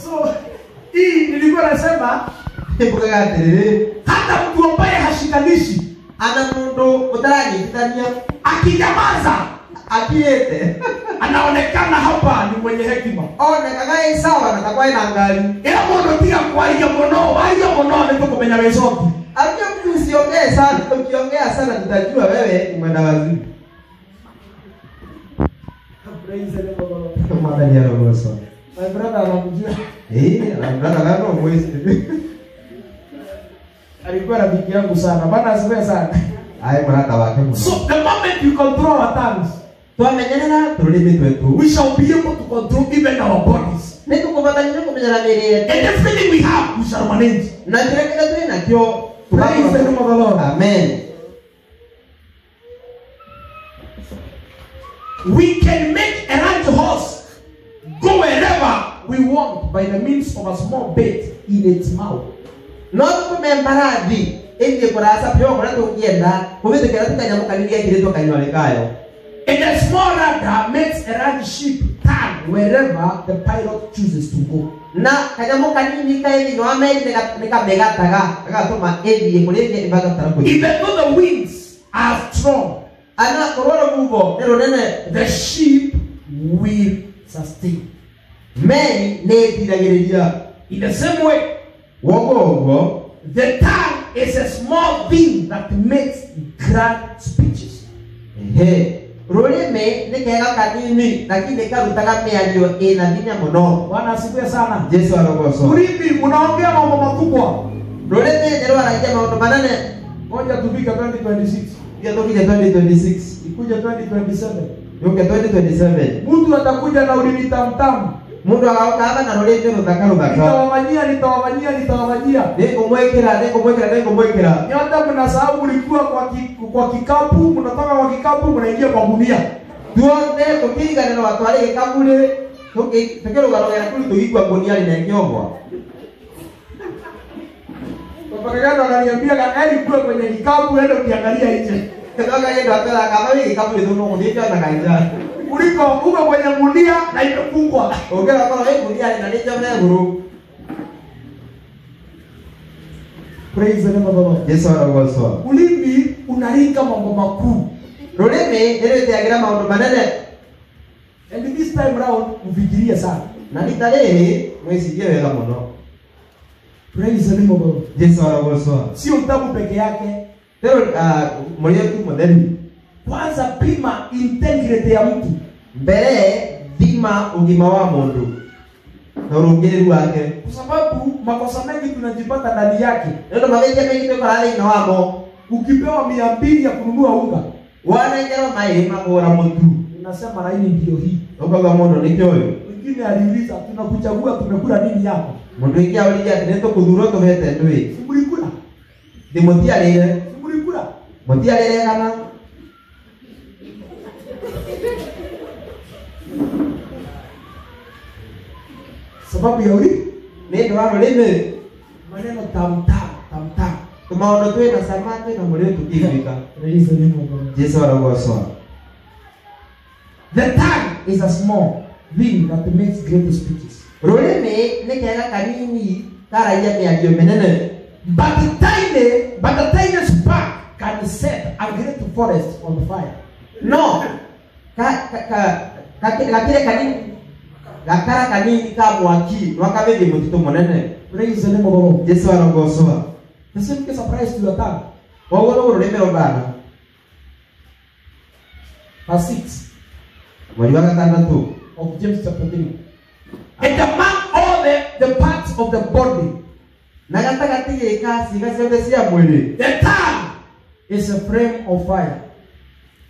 So, hii nilikuwa nasema hata mtu ambaye hashikanishi ana mtu utarani kitania akinyamaza akiete anaonekana hapa ni mwenye hekima. Ona kagae sawa na takwa ina ngali. Ila mono pia kwa hiyo mono ndio kumenya wezote. Akio mtu usiongee sana, ukiongea sana tutajua wewe ni mwenda wazimu. Praise the Lord. Mwana ni anagoso. My brother anakujua. Anataka leo mwezi. Alikuwa rafiki yangu sana. Bana asiwe sana. Ai mwana wake mwana. So the moment you control our tongues, twamenyana tulimi twetu, we shall be able to control even our bodies. Netu kubatanya kumenyana miri. And everything we have, we shall manage. Na kile kile tu nakyo. Praise the name of the Lord. Amen. We can make a ranch horse go wherever we want by the means of a small bait in its mouth. No kumembaradi ende kurasa pyo kuna tungienda kubite kera tukanyamuka nilia kireto kanywalekayo. And a small rudder makes a ranch ship turn wherever the pilot chooses to go. Na kanyamuka nini kaeni no ameni nika megataga agatuma evi kulenge ibaga tarako. Even though the winds are strong, ana kororo mugo ero nene, the ship will sustain. Meni ne tiragereria. In the same way, the tongue is a small thing that makes grand speeches. Ruleme ne kega kanini lakini karutaga meario ina binya mono. Bwana asifiwe sana. Yesu anakoso. Ulipi unaongea mambo makubwa. Ruleme ndio anaongea mambo manane. Ngoja tufike 2026. Pia tufike 2026. Ikuja 2027. Yoke 2027. Mtu atakuja na ulimi tamtamu. Mundu akaoka na ruleme rutaka. Nitawafanyia. Niko mwekera. Nyota mnasahau mlikuwa kwa kikapu, mnatoka kwa kikapu mnaingia kwa gunia. Tuonde kutinga neno watu wale kabule. Tukero garogera kuli tuigwa gunia linaengwa. Papagano ananiambia gari kwa kwenye kikapu ende ukiangalia nje. Katoka yeye atala kama wewe kikapu ndio ndio na kaija. Kuliko uko kwenye gunia na imefungwa. Ongea kwa wewe gunia linaleta mbegu. Praise the name of the Lord. Yesu anakoso. Ulimi unaringa mambo makuu. Ruleme ndio itagira mambo manene. And this time round mfikirie sana. Na nitalehe mwesikie wega muno. Praise the name of the Lord. Yesu anakoso. Sio utabu peke yake. Pero mwenye tu modeli. Kwanza pima integrity ya mtu. Mbele dhima ugima wa mundu. Na urungiri wake. Kwa sababu makosa mengi tunajipata ndani yake. Ndio mabeje mengi tu kwa hali na wamo. Ukipewa 200 ya kununua unga, wanaingia mai magora mtu. Unasema laini ndio hii. Okoga muno nikyo huyo. Wengine aliuliza tunakuchagua tumekula nini yako? Mundu ingia uligia neto kudhuro to vete ndui. Mulikula. Dimotia lele. Mulikula. Motia lele kana. Sababu ya uli ndio wano lele maneno tamtam. Tumaono tuwe na samaki na mule tukifika. Praise the name of God. Yesu anakoso. The tongue is a small thing that makes great speeches. Ruleme ne kega kanini kara ya meadio menene. But the tiny spark can set a great forest on fire. No. Kile kanini gakara kanini ka mwaki wakabege mutito monene. Praise the name of the Lord. Yesu anakoso. The same case applies to your tongue. Wawolo ruleme rogana. verse 6 mweri wa gatandatu of James chapter 3. And among all the parts of the body, na gatagati gika ciĩga ciothe cia mwĩrĩ, the tongue is a flame of fire.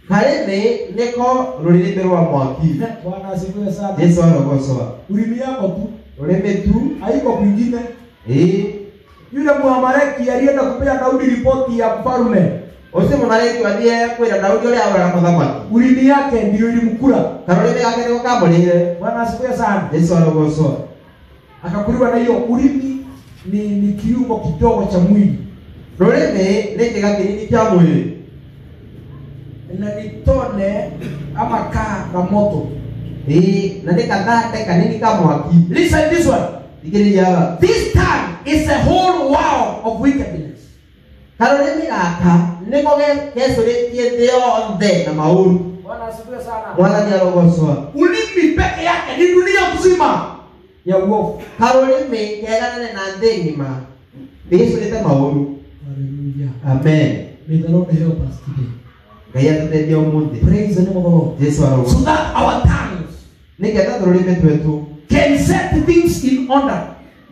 karĩmĩ nĩko rũrĩrĩmbĩ rwa mwaki. Bwana asifiwe sana. Yesu arogocwa. Ulimi yako tu, Rũrĩmĩ tu, haiko kwingine. Yule Mwamaleki alienda kupea Daudi ripoti ya mfalme. Ucio Mwamaleki wathie kwĩra Daudi ũrĩa aũraga mũthamaki. Ulimi yake ndio ilimkula. Karũrĩmĩ gake nĩko kamũrĩire. Bwana asifiwe sana. Yesu arogocwa. Akakuliwa na hiyo. Ulimi ni kiungo kidogo cha mwili. Rũrĩmĩ nĩ kĩga kĩnini kĩa mwĩrĩ. Na ni tone ama kaa la moto. Na nĩ kathate kanini ka mwaki. Listen this one. Thikĩrĩria. This tongue is a whole world of wickedness. Karũrĩmĩ gaka nĩko gecũrĩtie thĩ yothe na maũru. Bwana asifiwe sana. Mwathani arogocwa. Ulimi peke yake ni dunia mzima ya uovu. Karũrĩmĩ keganane na thĩ ng'ima gĩcũrĩte maũru. Hallelujah. Amen. May the Lord help us today. Ngai atũteithie ũmũthĩ. Praise the name of the Lord. Yesu arogocwa. So that our tongues Nĩgetha tũrũrĩmĩ twetu can set things in order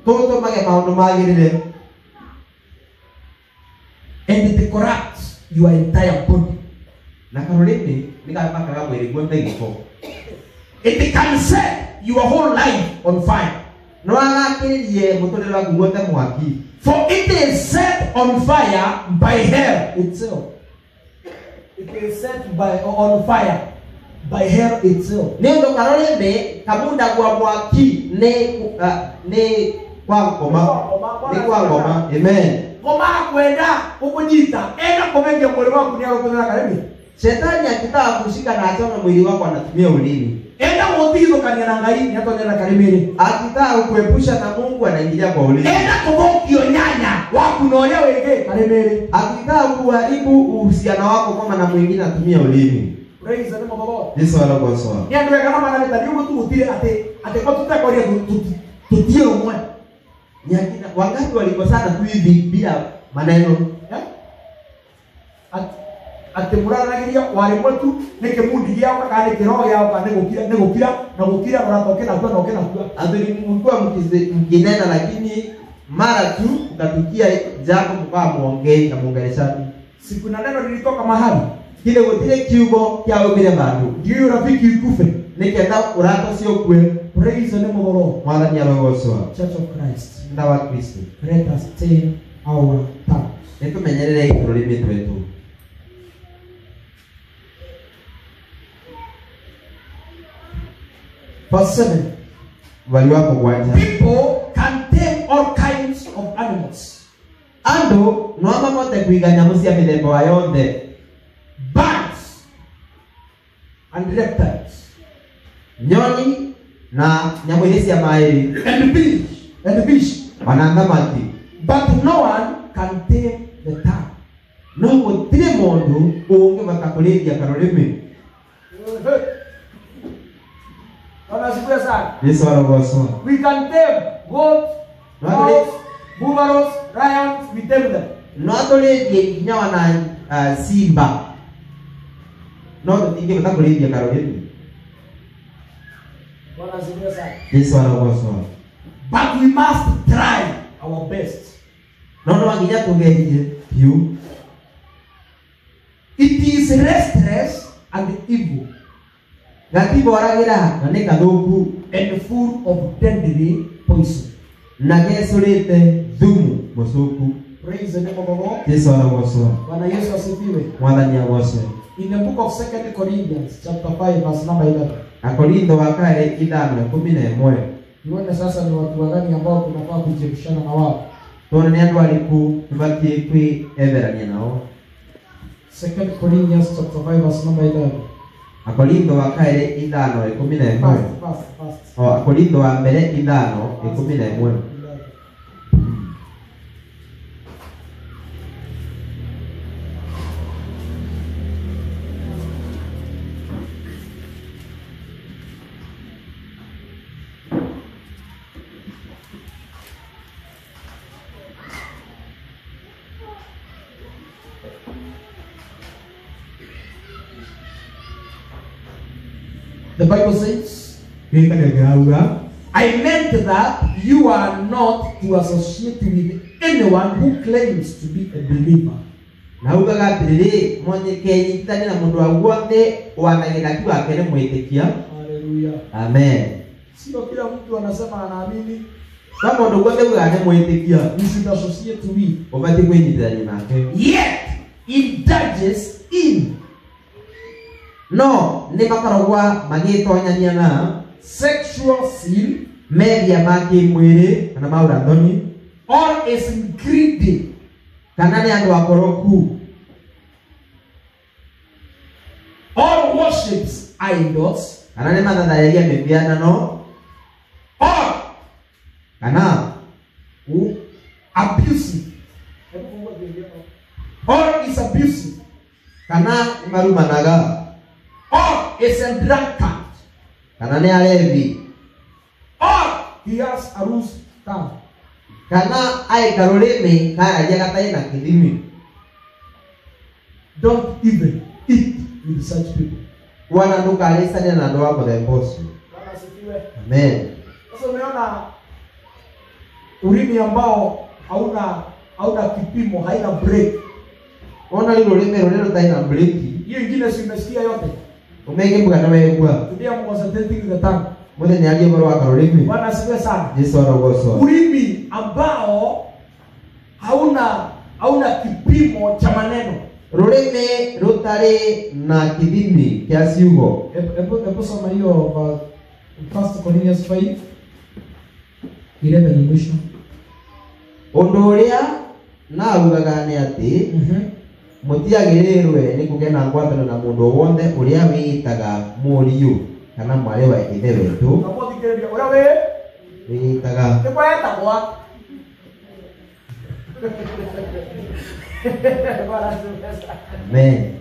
tũtũmage maũndũ magĩrĩre. and it corrupts your entire body. Na karũrĩmĩ nĩ kamakaga mwĩrĩ guothe gĩko. It can set your whole life on fire. No agakĩrĩrie mũtũrĩre waku guothe mwaki. For it is set on fire by hell itself. It is set on fire by hell itself. Nĩũndũ karũrĩmĩ kamundagwo mwaki nĩ kwa ngoma. Nĩ kwa ngoma. Amen. Ngoma kwenda ukunyita enda kumengia mwili wako ni arokuthana karimi. Shetani akitaka kushika na achome mwili wako anatumia ulimi. Enda gũthithũkania na Ngai ni atonyera karimiri. Akitaka kuepusha na Mungu anaingilia kwa ulimi. Enda kũthũkio nyanya waku na ũrĩa wĩngĩ karimiri. Akitaka kuharibu uhusiano wako kama na mwingine anatumia ulimi. Praise the name of the Lord. Yesu arogocwa. Ni andũ ega na manane tani ũguo tũgũtire atĩ kwa tutakoria tutie ũmwe. Nyakina wangapi walikosana tu hivi bila maneno? Ati muranagiria wale mwetu nike mundi giao kana kiroho yao kana gukira na uratokea kwa na kwa Adhuri mlikuwa mkinena lakini mara tu ukatukia jambo mkawa muongei na muongeleshani. Siku na neno lilitoka mahali Kile gotile kiugo kya ubire bandu. ndio rafiki ikufe Nikenda urato sio kwe. praise the name of the Lord. Mwathani arogocwa. Church of Christ, Nda wa Kristo. let us tame our tongues. Nitumenyerere itururimi twetu. Verse 7. Wali wako kwanja. People can tame all kinds of animals. Andu no mamote kuiga nyamu cia mithemba wa yothe. Birds and reptiles. Nyoni na nyamu iria cia maĩ And fish. ona thamaki. But no one can tame the tongue. No gutire mundu ungivota kurithia karurimi. Yesu arogocwa. We can tame goats, cows, buffaloes, lions, we tame them. No turithie nginya wana simba. No tutingivota kurithia karurimi. Yesu arogocwa. But we must try our best. No nginya tugerie piu. It is restless and evil Gatiboragira na nĩ kathuku and full of deadly poison. na gecũrĩte thumu mũcuku. Praise the name of the Lord. Yesu arogocwa. Bwana Yesu asifiwe. Mwathani agocwe. In the book of 2 Corinthians chapter 5 verse number 11. Akorintho wa kale 5:11. Tuone sasa ni watu wagani ambao tunafaa kujibishana na wao. Tuone nĩ andũ arĩkũ tũbatiĩ kwĩetherania nao. 2 Corinthians chapter 5 verse number 11. Akorintho wa kale 5:11. Fast. Akorintho wa mbere 5:11. The Bible says, Gĩkagĩrauga I meant that you are not to associate with anyone who claims to be a believer. na ugaga atĩrĩrĩ mũnyikenyitanĩ na mũndũ wa guothe wanagira tu wake nĩ mwĩtĩkia. Hallelujah. Amen. Sio kila mtu anasema anaamini. Kama mũndũ guothe ugaga nĩ mwĩtĩkia We should associate with. ũbatiĩ kwĩnyitithania nake. Yet indulges in No nĩ makoragwa magĩtonyania na sexual sin, mehia ma kĩmwĩrĩ kana ma ũrathoni, or is greedy, kana nĩ andũ akoroku, or worships idols, kana nĩ mathathaiyagia mĩhianano, or kana abusive, or is abusive, kana nĩ marumanaga, or is a drunkard, kana nĩ alevi, or he has a loose tongue. kana aika rũrĩmĩ karagia gatarĩ na kĩthimi. Don't even eat with such people. Bwana ndũkarĩcania na andũ wa mũthemba ũcio. Bwana asifiwe. Amen. Sasa umeona ulimi ambao hauna kipimo, haina break. Ona rĩ rũrĩmĩ rũrĩa rũtarĩ na breki. Hiyo ingine si umesikia yote. Ũmengĩmbuga na wegua. Today I'm concentrating the tongue. Mũthenya nĩ ũhoro wa karũrĩmĩ. Bwana asifiwe sana. Jesu arogocwo. Ulimi ambao hauna kipimo cha maneno. Rũrĩmĩ rũtarĩ na kĩthimi kĩa ciugo. Hebu soma hiyo 1 Corinthians 5 11 ni mwisho. Ũndũ ũrĩa naugaga nĩ atĩ mũtiagĩrĩirwe nĩ kũgĩa na ngwatanĩro na mũndũ wothe ũrĩa wĩĩtaga mũriũ kana mwarĩ wa ithe witũ. Wĩĩtaga Amen.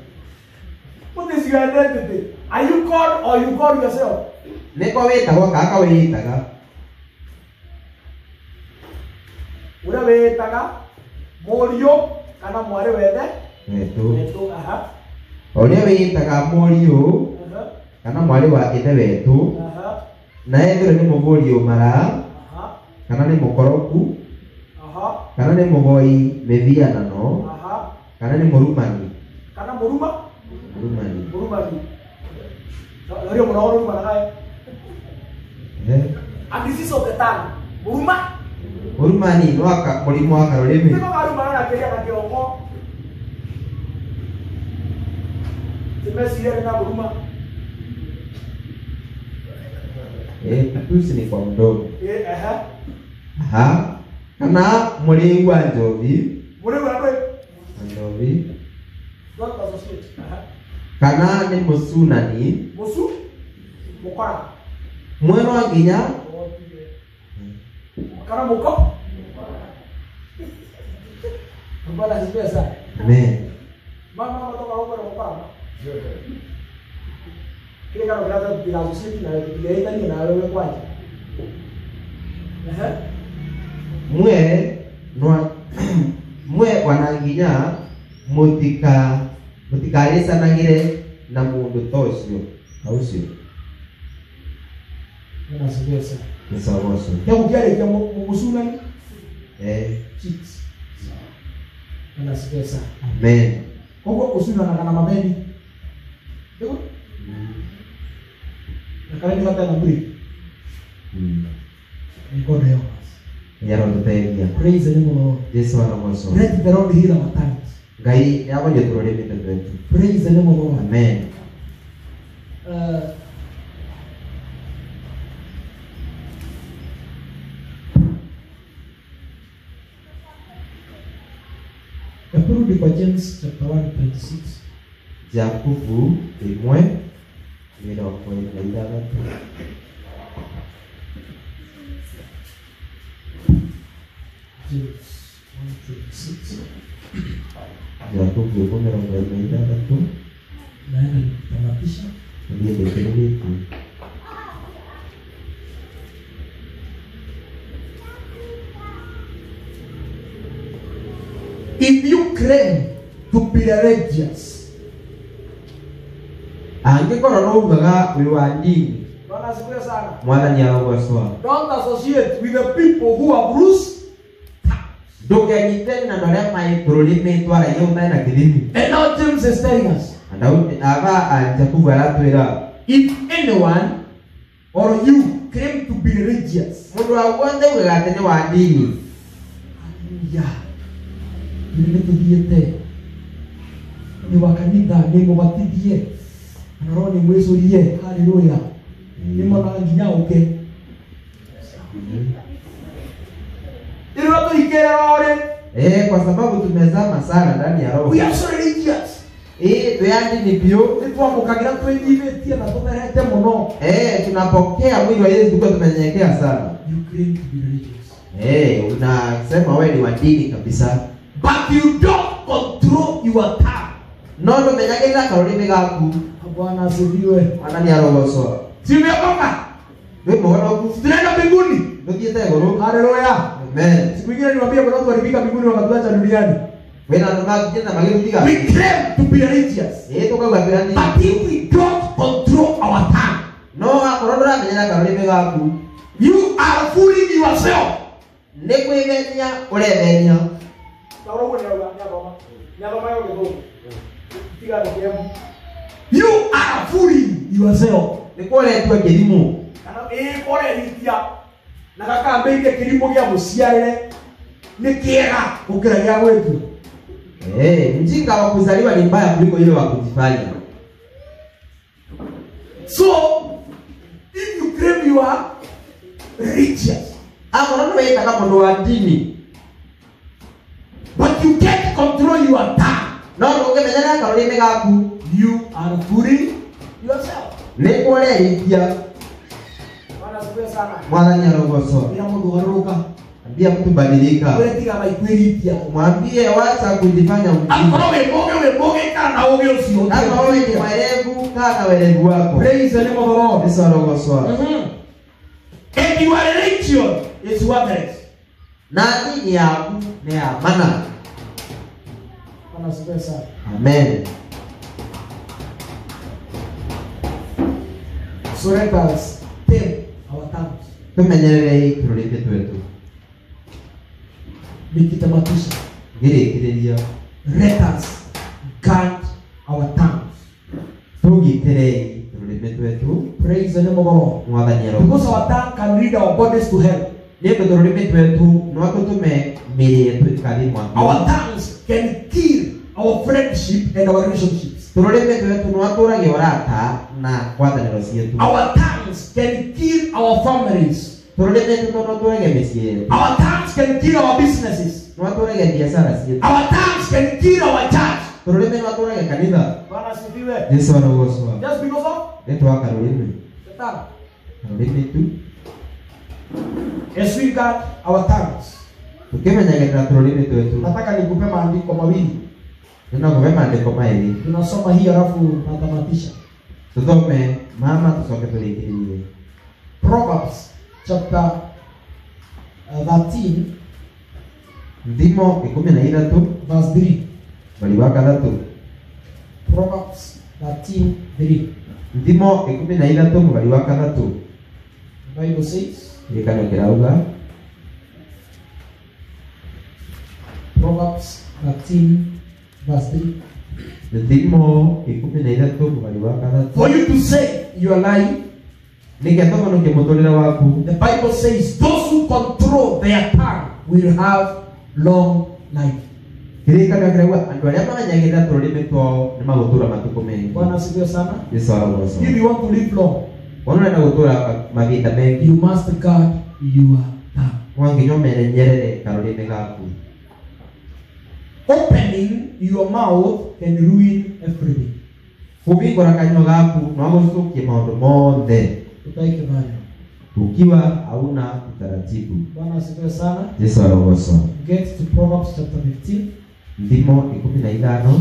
What is your identity? Are you called or you call yourself? Nĩko wĩtagwo kaka wĩĩtaga. Ũrĩa wĩĩtaga mũriũ kana mwarĩ wethe wetũ. Ũrĩa wĩĩtaga mũriũ kana mwarĩ wa ithe wetũ na ethĩre nĩ mũgũri ũmara kana nĩ mũkoroku kana nĩ mũgoi mĩthianano kana nĩ mũrumani. Kana mũrumani. Ndio mnaona mũrumani naye. Abisisi oketana. Mũrumani no aka mũrimũ wa karũrĩmĩ. Ndio karumana na kĩrĩa na kĩongo. Tumesikia na mũruma. Tusi ni kwa mdomo. Kana mũrĩu wa njovi. Mũrĩu wa njovi. Njovi. Kana nĩ mũcunani. Mũcu? Mũkora. Mwena wa nginya. Kana mũko? Mbona sipesa? Amen. Mama kutoka huko na mkora. Kile kama grata bila usiti na kupiga ni na wewe kwaje? Mwe wananginya mutikarĩcanagĩre na mũndũ ta ũcio aucio. Nina sipesa. Ni sawa sawa. Hebu kiale mugusuna chicks. Nina sipesa. Amen. Huko kusuna na kana mabeni. Ndio? Na kale ni hata na break. God help us. Yarotuteithia. Praise the name of the Lord. Jesu arogocwo. Let the Lord heal our tongues. Ngai nĩagonie tũrũrĩmĩ twetu. Praise the name of the Lord. Amen. Turudi kwa James chapter 1:26. Jakubu 1:26. James 1:26. Jakubu 1:26. Naenda kutamatisha. Ndiye ndio. If you claim to be religious, angĩkorwo no ugaga wĩ wa ndini Bwana asifiwe sana. mwathani arogocwo Don't associate with the people who have loose ndũkenyitane na andũ arĩa marĩ tũrũrĩmĩ twaragia ũtarĩ na kĩthimi. And now James is telling us, Jakubu aratwĩra if anyone or you claim to be religious, mũndũ wa guothe ugaga atĩ nĩ wa ndini, hallelujah, nĩ tũthiĩte nĩ wa kanitha nĩ mũbatithie na roho nĩ mwĩcũrie, hallelujah, nĩ mwana nginya ũke ili watu ikere ore, kwa sababu tumezama sana ndani ya roho. we are so religious. Tuyandini bio Nitwamukagira twĩnyihitie na tũmerete mũno. Tunapokea mwili wa Yesu kwa tumenyenyekea sana. You claim to be religious. Unasema wewe ni wa dini kabisa. But you don't control your tongue. No menyagĩrĩra karũrĩmĩ gaku. Bwana asifiwe. Mwana nĩ arogocwo. Simeokoka. Wewe mũhonoku. Tunaenda mbinguni. Tuthiĩte igũrũ. Hallelujah. Amen. Siku nyingine niwaambia kuna watu walifika mbinguni wakatuacha duniani. Wena andũ magĩthiĩ magĩrutiga. We claim to be religious. Tukauga twĩ ndini. But if we don't control our tongue, no akorwo ndũramenyera karũrĩmĩ gaku, you are fooling yourself. Nĩ kwĩgenia ũrethenia. You are fooling yourself. Nĩ kũretwo kĩrimũ. Kana kũrehithia na gakambĩire kĩrimũ gĩa mũciarĩre nĩ kĩega gũkĩra gĩa gwĩtua. Mjinga wa kuzaliwa ni mbaya kuliko ile wa kujifanya. So if you claim you are religious, akorwo wewe kama mũndũ wa dini, but you can't control your tongue, no ndũngĩmenyerera karũrĩmĩ gaku, you are fooling yourself. Nĩ kũrerithia. Bwana asifiwe sana. Mwathani arogocwo. Bila mũndũ warũka. Ambia mtu badilika. Wewe tiga maikwĩrithia. Mwambie wacha kujifanya mjinga. Akorwo wĩ mũũgĩ kana na ũũgĩ ũcio. Kama wewe ni mwerevu, kaa na werevu wako. Praise the name of the Lord. Yesu arogocwo. And your religion is worthless. Na dini yaku ni ya maana. Bwana asifiwe sana. Amen. So let us tame our tongues. Tumenyerere tũrũrĩmĩ twetu. Nikitamatisha. Gĩrĩkĩrĩria. Let us guard our tongues. Tũgitĩre tũrũrĩmĩ twetu. Praise the name of the Lord. Mwathani arogocwo. Because our tongue can lead our bodies to hell. Nĩ ũndũ tũrũrĩmĩ twetu no tũtũme mĩĩrĩ yetu ĩkathiĩ mwaki. Our tongues can kill our friendship and our relationships. Tũrũrĩmĩ twetu no atũragia ũrata na ngwatanĩro ciitũ. Our tongues can kill our families. Tũrũrĩmĩ twetu no tũrage mĩciĩ yetu. Our tongues can kill our businesses. No tũrage biacara ciitũ. Our tongues can kill our church. Tũrũrĩmĩ no tũrage kanitha. Bwana asifiwe. Yesu arogocwo. Just because of Nĩ twa karũrĩmĩ. the tongue. Karũrĩmĩ tu. As we guard our tongues. Tukĩmenyagĩrĩra tũrũrĩmĩ twetu. Nataka nikupe maandiko mawili. Nĩnakũhe maandĩko maĩrĩ. Tunasoma hii alafu natamatisha. Tũthome mama tũcoke tũrĩkĩrĩrie. Proverbs chapter 13 Ndimo 13 verse 3. bali wa 3. Proverbs 13:3. Ndimo 13 bali wa 3. The Bible says, Gĩkano kĩrauga Proverbs 13 verse 3. Ndimo 13 bali wa 3. For you to say you are lying, Nĩgetha mũtũũrĩre mũtũũrĩre waku. the Bible says those who control their tongue will have long life. Kĩrĩkanĩro kĩrauga andũ arĩa mamenyagĩrĩra tũrũrĩmĩ twao nĩ magũtũũra matukũ maingĩ. Bwana asifiwe sana. Yesu arogocwo. If you want to live long, Ũrenda gũtũũra mahinda mengĩ, you must guard your tongue. no nginya ũmenyerere karũrĩmĩ gaku. Opening your mouth can ruin everything. Kũhingũra kanua gaku no gũthũkie maũndũ mothe Tutaike bali. ukiwa hauna utaratibu. Bwana asifiwe sana. Yesu arogocwo. Get to Proverbs chapter 15 Ndimo 15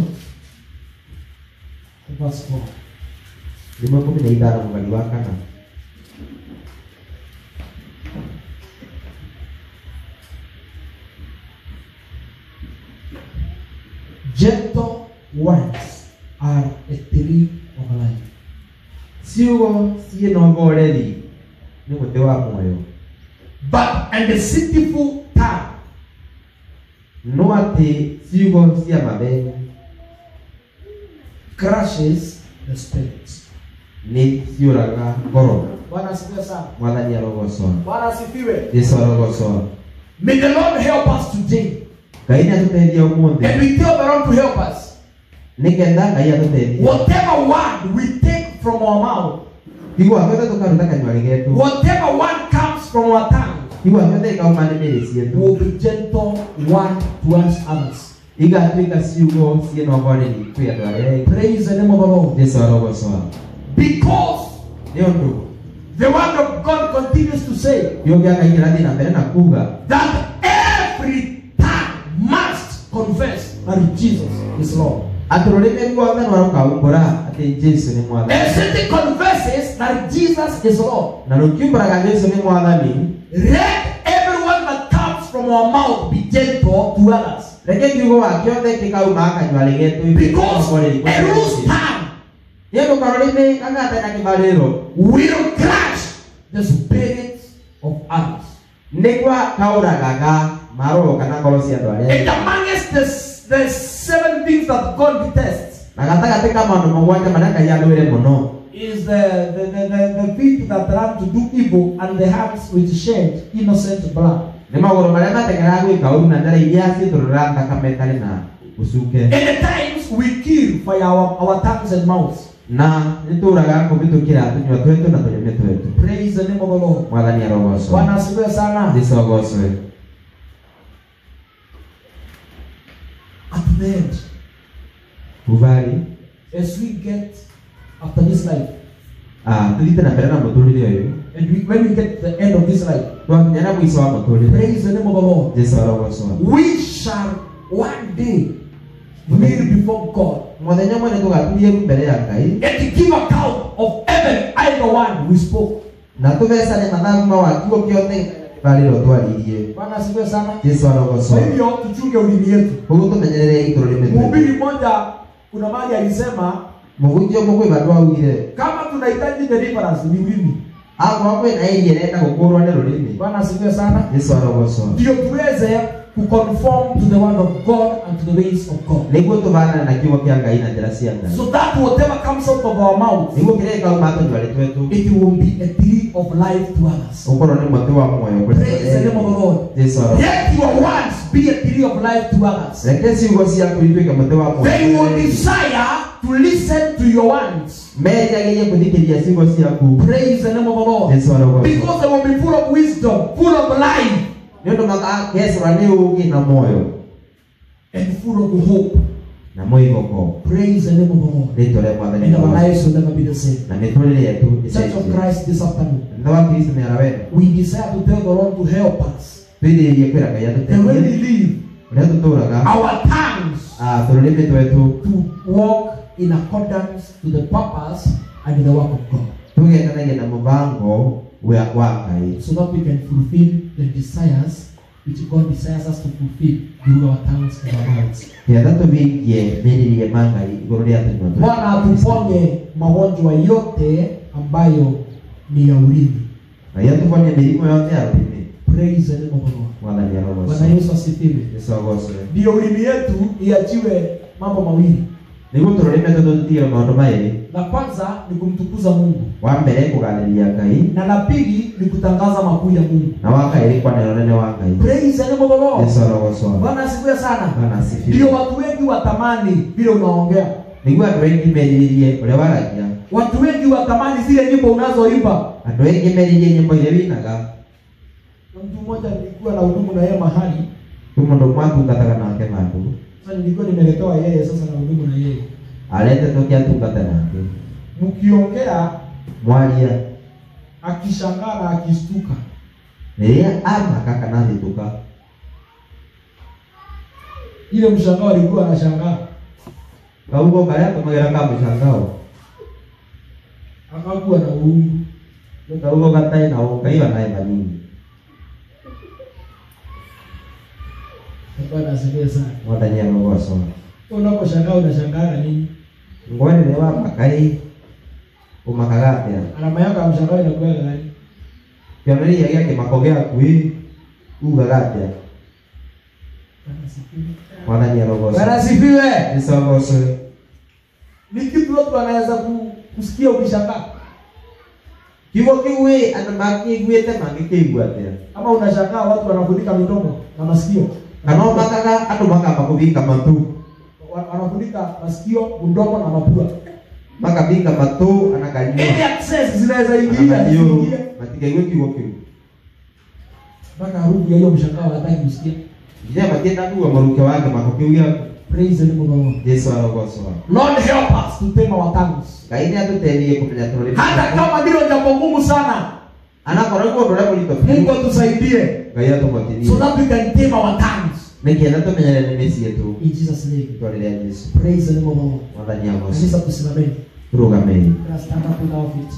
verse 4. Ndimo 15 mstari wa 4. Gentle words are a tree of life. ciugo ciĩna ũhoreri nĩ mũtĩ wa muoyo, but and the deceitful tongue no atĩ ciugo cia matheni crushes the spirit. nĩ ciũraga ngoro. Bwana asifiwe sana. Mwathani arogocwo. Bwana asifiwe. Jesũ arogocwo. May the Lord help us today. Ngai nĩ atũteithie ũmũthĩ. And we tell the Lord to help us. Nĩgetha Ngai atũteithie. Whatever word we take from our mouth, igua twethe tũkaruta kanyũa getu, whatever word comes from our tongue, igua twethe ikauma nĩ mĩrĩ ciitũ, will be gentle one towards others. igatuĩka ciugo ciĩna ũhoreri kwĩ andũ arĩa angĩ. Praise the name of the Lord. Jesũ arogocwo. Because nĩ ũndũ the word of God continues to say kiugo gĩa Ngai kĩrathiĩ na mbere na kuuga that every tongue must confess that Jesus is Lord. atĩ rũrĩmĩ ruothe nĩrũkaũmbũra atĩ Jesũ nĩ Mwathani. And since confesses that Jesus is Lord, Na rũkiumbũraga Jesũ nĩ Mwathani, let everyone that comes from our mouth be gentle to others. reke kiugo gĩothe kĩkauma kanyũa getu Because a loose tongue nĩ ũndũ karũrĩmĩ gagatarĩ na kĩmarĩro will crush the spirit of others. nĩgwa kaũragaga maroho kana ngoro cia andũ arĩa And angĩ. amongst the 7 things that God detests Na gatagatĩ ka maũndũ mũgwanja marĩa Ngai andũire mũno is the feet that run to do evil and the hands which shed innocent blood. nĩ magũrũ marĩa mateng'eraga gwĩka ũũru na njĩra iria ciĩtũrũra thakame itarĩ na ũcuke. And at times we kill by our tongues and mouths. Na nĩtũraga kũmĩtũkĩra tũnyua twetu na tũnyũmĩ twetu. Praise the name of the Lord. Mwathani arogocwo. Bwana asifiwe sana. Jesũ agocwe. At the end, Uvari as we get after this life, tũthiĩte na mbere na mũtũrĩre ũyũ, and when we get to the end of this life, twakinya na mũico wa mũtũrĩre. praise the name of the Lord. Jesũ arogocwo. We shall one day kneel before God Mũthenya ũmwe nĩtũgaturie mbere ya Ngai and give account of every either one we spoke. na tũvecane mathagu wa kiugo kĩothe kĩbarĩro twaririe. Bwana asifiwe sana. Jesũ arogocwo. Kwa hivyo tuchunge ulimi yetu. Koguo tũmenyerere itũ rũrĩmĩ twetu. Mhubiri mmoja kuna mahali alisema Mũhunjia ũmwe kwĩ bandũ augire kama tunahitaji deliverance ni ulimi. akorwo kwĩna iria ĩrenda gũkũũrwo nĩ rũrĩmĩ. Bwana asifiwe sana. Jesũ arogocwo. Ndio tuweze kuconform to the word of God and to the ways of God. Nĩguo tũvanane na kiugo kĩa Ngai na njĩra cia Ngai. So that whatever comes out of our mouth, Nĩguo kĩrĩa gĩkauma tũnyuarĩ twetu it will be a tree of life to others. ũkorwo nĩ mũtĩ wa muoyo kũrĩ Praise the name of the Lord. Jesũ arogocwo. Let your words be a tree of life to others. Reke ciugo ciaku ituĩke mũtĩ wa muoyo. They will desire to listen to your words. Meriragĩrie gũthikĩrĩria ciugo ciaku. Praise the name of the Lord. Jesũ arogocwo. Because they will be full of wisdom, full of life, Nĩ ũndũ magakecũra nĩ ũũgĩ na muoyo and full of hope. na mwĩhoko. Praise the name of the Lord. Rĩtwa rĩa Mwathani And our rĩrogocwo. lives will never be the same. Na mĩtũrĩre yetu Church of Christ this afternoon, Kanitha wa Kristo nĩ arawenda. we desire to tell the Lord to help us. Twĩrirĩrie kwĩra Ngai And when we atũteithie live, ũrĩa tũtũũraga our tongues tũrũrĩmĩ twetu to walk in accordance to the purpose and the work of God, tũgetanagia na mũbango wa Ngai so that we can fulfill the desires which God desires us to fulfill through our tongues and our mouths. getha tũvingie merirĩrie ma Ngai igũrũ rĩa tũnyua twetu. Bwana atuponye magonjwa yote ambayo ni ya ulimi. Ngai atũponie mĩrimũ yothe ya rũrĩmĩ. Praise the name of the Lord. Mwathani arogocwo. Bwana Yesu asifiwe. Jesũ agocwo. Ndio ulimi yetu iachiwe mambo mawili. Nĩguo tũrũrĩmĩ tũtũ tũtigĩre maũndũ merĩ. La kwanza ni kumtukuza Mungu, Wa mbere kũgathĩrĩria Ngai na la pili ni kutangaza makuu ya Mungu. na wa kaĩrĩ kwanĩra ũnene wa Ngai. Praise the name of the Lord. Jesũ arogocwo. Bwana asifiwe sana. Bwana asifiwe. Ndio watu wengi watamani vile unaongea. Nĩguo andũ aingĩ merirĩrie ũrĩa waragia. Watu wengi watamani zile nyimbo unazoimba. Andũ aingĩ merirĩrie nyĩmbo iria winaga. Na mtu mmoja nilikuwa na hudumu na yeye mahali. Tu mũndũ ũmwe atungataga nake vandũ. Sasa nilikuwa nimeletewa yeye, sasa na hudumu na yeye. Aretetwo kĩatungata nake. Mkiongea Mwaria akishangaa na akistuka. rĩrĩa amaka kana thĩtũka. Ile mshangao alikuwa anashangaa. Kaugo karĩa tũmagĩra ka mũcangao. Akakuwa na uungu. Kaugo gatarĩ na ũkaiwa naye manini. Bwana asifiwe sana. Mwathani arogocwo. Unaposhangaa unashangaa nini? Ngwani rĩrĩa wamaka umakagatia alama yako ya mshangao inakuwa gani? kioneria yake makogea kui ugagatia mwadhani ya rogoso Barasifiwe. nisogoso Ni kitu watu wanaweza kusikia ukishangaa. kiwo kiwe anamaki gwete mangikigwatia Ama unashangaa watu wanafunika midomo na masikio. kano makaga atu makamba kubika matu Wanafunika masikio, mdomo na mapua. makabika matu anakanyua Any access zinaweza ingia. matikaiwe kiwo kiwe Mpaka harufu ya hiyo mshangao hataki kusikia. Jia matenda kuwa maruke wake makokiuya Praise the name of the Lord. Yesu alogoso Lord help us to tame our tongues. kaini atutelie kumenya tunali Hata kama ndilo jambo ngumu sana, anakoragwo ndore mulito Mungu atusaidie gaya tumotini so that we can tame our tongues. nikienda tumenyere ni mesi yetu In Jesus name. twalela Yesu Praise the name of the Lord. mwadhani ya Yesu Kanisa tusimameni. turugameni Let's stand up with our feet.